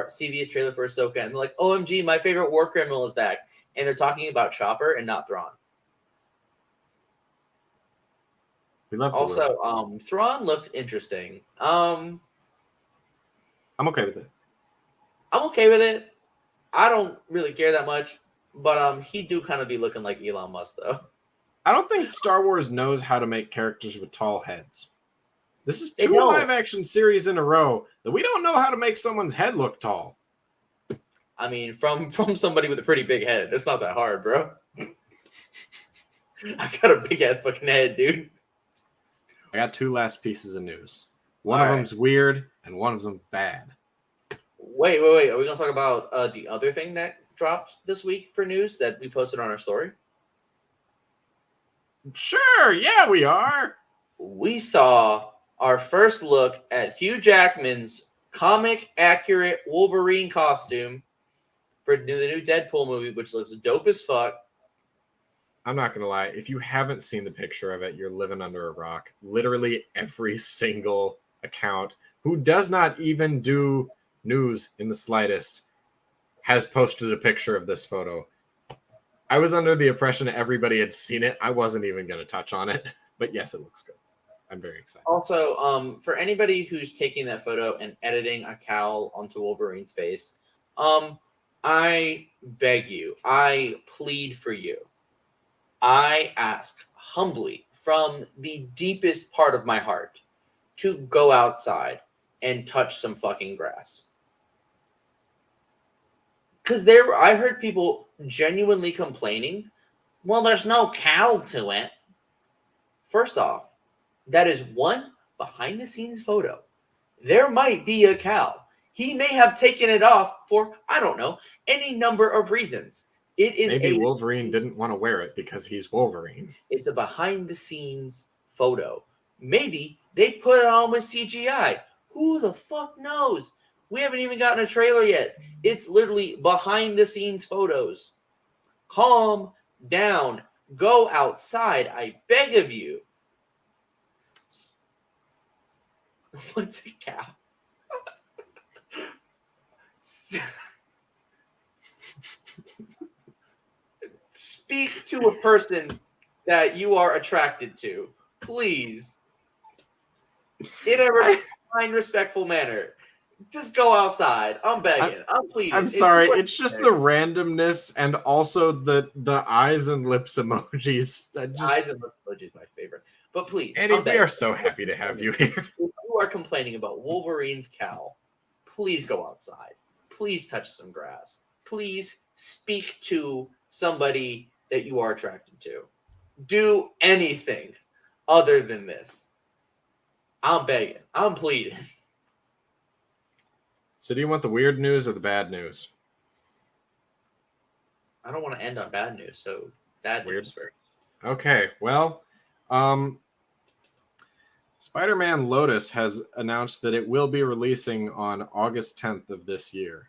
see the trailer for Ahsoka and they're like, OMG, my favorite war criminal is back. And they're talking about Chopper and not Thrawn. We love also, Thrawn looks interesting. I'm okay with it. I don't really care that much, but he do kind of be looking like Elon Musk though. I don't think Star Wars knows how to make characters with tall heads. This is 2 live-action series in a row that we don't know how to make someone's head look tall. I mean, from somebody with a pretty big head, it's not that hard, bro. I got a big-ass fucking head, dude. I got 2 last pieces of news. One of them's weird, and one of them's bad. Wait. Are we going to talk about the other thing that dropped this week for news that we posted on our story? Sure, yeah, we are. We saw our first look at Hugh Jackman's comic-accurate Wolverine costume for the new Deadpool movie, which looks dope as fuck. I'm not going to lie. If you haven't seen the picture of it, you're living under a rock. Literally every single account who does not even do news in the slightest has posted a picture of this photo. I was under the impression everybody had seen it. I wasn't even going to touch on it. But yes, it looks good. I'm very excited. Also, for anybody who's taking that photo and editing a cowl onto Wolverine's face, I beg you, I plead for you, I ask humbly from the deepest part of my heart to go outside and touch some fucking grass. Because I heard people genuinely complaining, well, there's no cowl to it. First off, that is one behind-the-scenes photo. There might be a cowl. He may have taken it off for, I don't know, any number of reasons. Maybe Wolverine didn't want to wear it because he's Wolverine. It's a behind-the-scenes photo. Maybe they put it on with CGI. Who the fuck knows? We haven't even gotten a trailer yet. It's literally behind-the-scenes photos. Calm down. Go outside. I beg of you. What's a cow? Speak to a person that you are attracted to, please. In a kind, respectful manner. Just go outside. I'm begging. I'm pleading. I'm sorry. It's just the randomness and also the eyes and lips emojis. Eyes and lips emoji is my favorite. But please, Andy, we are so happy to have you here. If you are complaining about Wolverine's cowl, please go outside. Please touch some grass. Please speak to somebody that you are attracted to. Do anything other than this. I'm begging. I'm pleading. So do you want the weird news or the bad news? I don't want to end on bad news, so Bad Weird. news for. Okay, well, Spider-Man Lotus has announced that it will be releasing on August 10th of this year.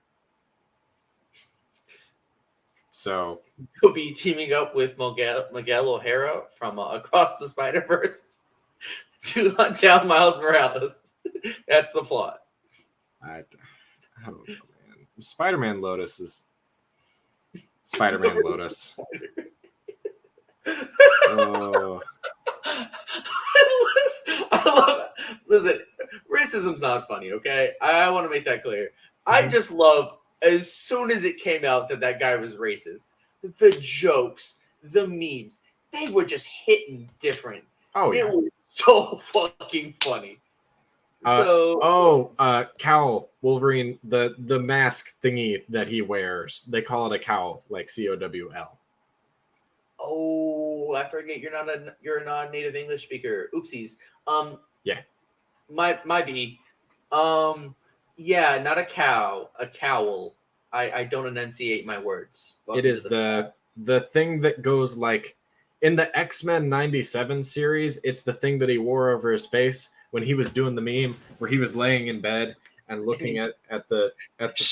So He'll be teaming up with Miguel O'Hara from Across the Spider-Verse to hunt down Miles Morales. That's the plot. I don't know, man. Spider-Man Lotus is Spider-Man Lotus. Oh. I love it. Listen, racism's not funny, okay? I want to make that clear. I just love, as soon as it came out that guy was racist, the jokes, the memes, they were just hitting different. Oh, yeah. It was so fucking funny. Cowl, Wolverine, the mask thingy that he wears. They call it a cowl, like COWL. Oh, I forget you're a non-native English speaker. Oopsies. Yeah. My B. Yeah, not a cow, a cowl. I don't enunciate my words. It is the thing that goes like in the X-Men 97 series, it's the thing that he wore over his face when he was doing the meme where he was laying in bed and looking at the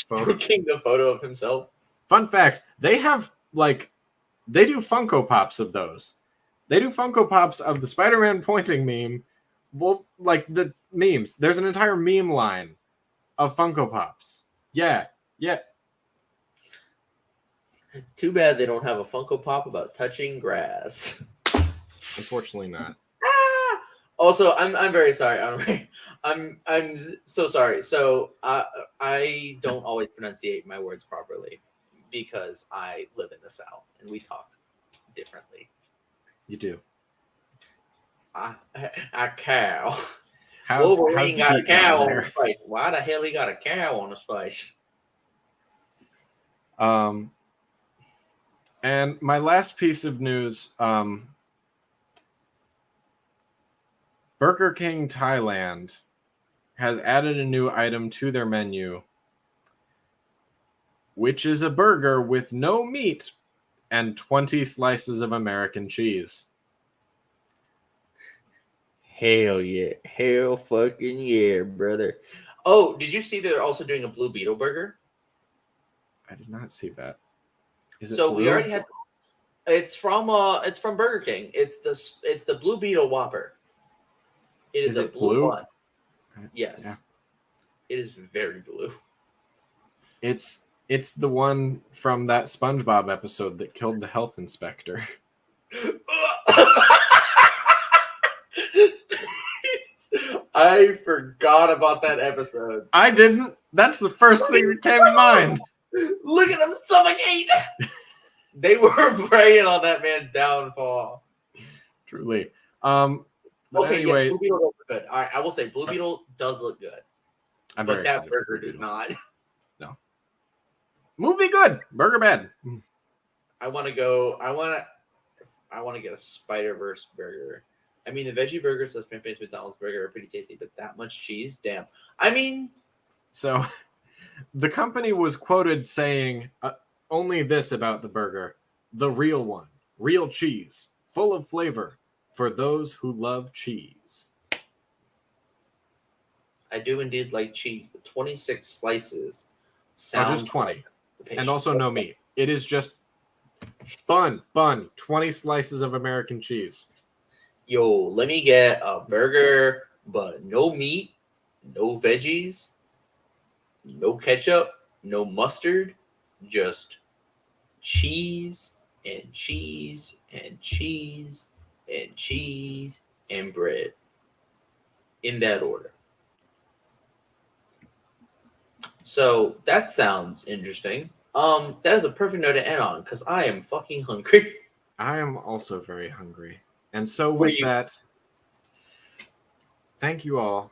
photo. Looking the photo of himself. Fun fact, they do Funko Pops of those. They do Funko Pops of the Spider-Man pointing meme. Well, like the memes. There's an entire meme line of Funko Pops. Yeah. Too bad they don't have a Funko Pop about touching grass. Unfortunately not. Also, I'm very sorry. I'm so sorry. So I don't always pronunciate my words properly because I live in the South and we talk differently. You do. A cow. Wolverine got a cow on his face. Why the hell he got a cow on his face? And my last piece of news, Burger King Thailand has added a new item to their menu, which is a burger with no meat and 20 slices of American cheese. Hell yeah. Hell fucking yeah, brother. Oh, did you see they're also doing a Blue Beetle burger? I did not see that. Is so it we already had. It's from Burger King. It's the Blue Beetle Whopper. It is a blue one. Yes. Yeah. It is very blue. It's the one from that SpongeBob episode that killed the health inspector. I forgot about that episode. I didn't. That's the first thing that came to mind. Look at him suffocate. They were preying on that man's downfall. Truly. Okay, anyway, yes, Blue Beetle looks good. All right, I will say Blue Beetle does look good. But that burger does not. No. Movie good. Burger bad. I want to get a Spider-Verse burger. I mean, the veggie burgers at plant-based McDonald's burger are pretty tasty, but that much cheese, damn. I mean, so the company was quoted saying only this about the burger: the real one, real cheese, full of flavor for those who love cheese. I do indeed like cheese, but 26 slices sounds just 20, and also no meat. It is just bun, 20 slices of American cheese. Yo, let me get a burger, but no meat, no veggies, no ketchup, no mustard, just cheese and cheese and cheese and cheese and bread. In that order. So that sounds interesting. That is a perfect note to end on because I am fucking hungry. I am also very hungry. And so with that, thank you all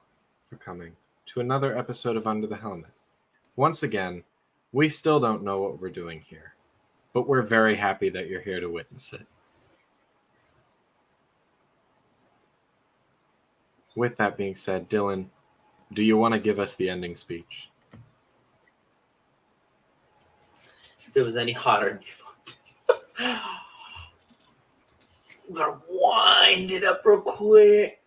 for coming to another episode of Under the Helmet. Once again, we still don't know what we're doing here, but we're very happy that you're here to witness it. With that being said, Dylan, do you want to give us the ending speech? If it was any hotter than you thought. We gotta wind it up real quick.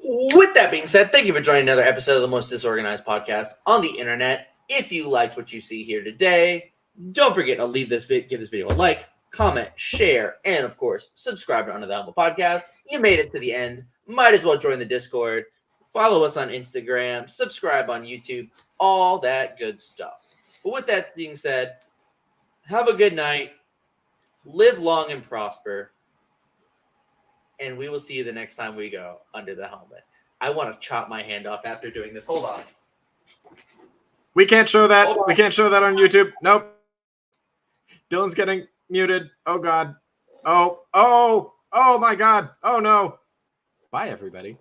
With that being said, thank you for joining another episode of the most disorganized podcast on the internet. If you liked what you see here today, don't forget to give this video a like, comment, share, and of course, subscribe to Under the Helmet Podcast. You made it to the end. Might as well join the Discord. Follow us on Instagram. Subscribe on YouTube. All that good stuff. But with that being said, have a good night. Live long and prosper. And we will see you the next time we go Under the Helmet. I want to chop my hand off after doing this. Hold on. We can't show that. We can't show that on YouTube. Nope. Dylan's getting muted. Oh, God. Oh my God. Oh, no. Bye, everybody.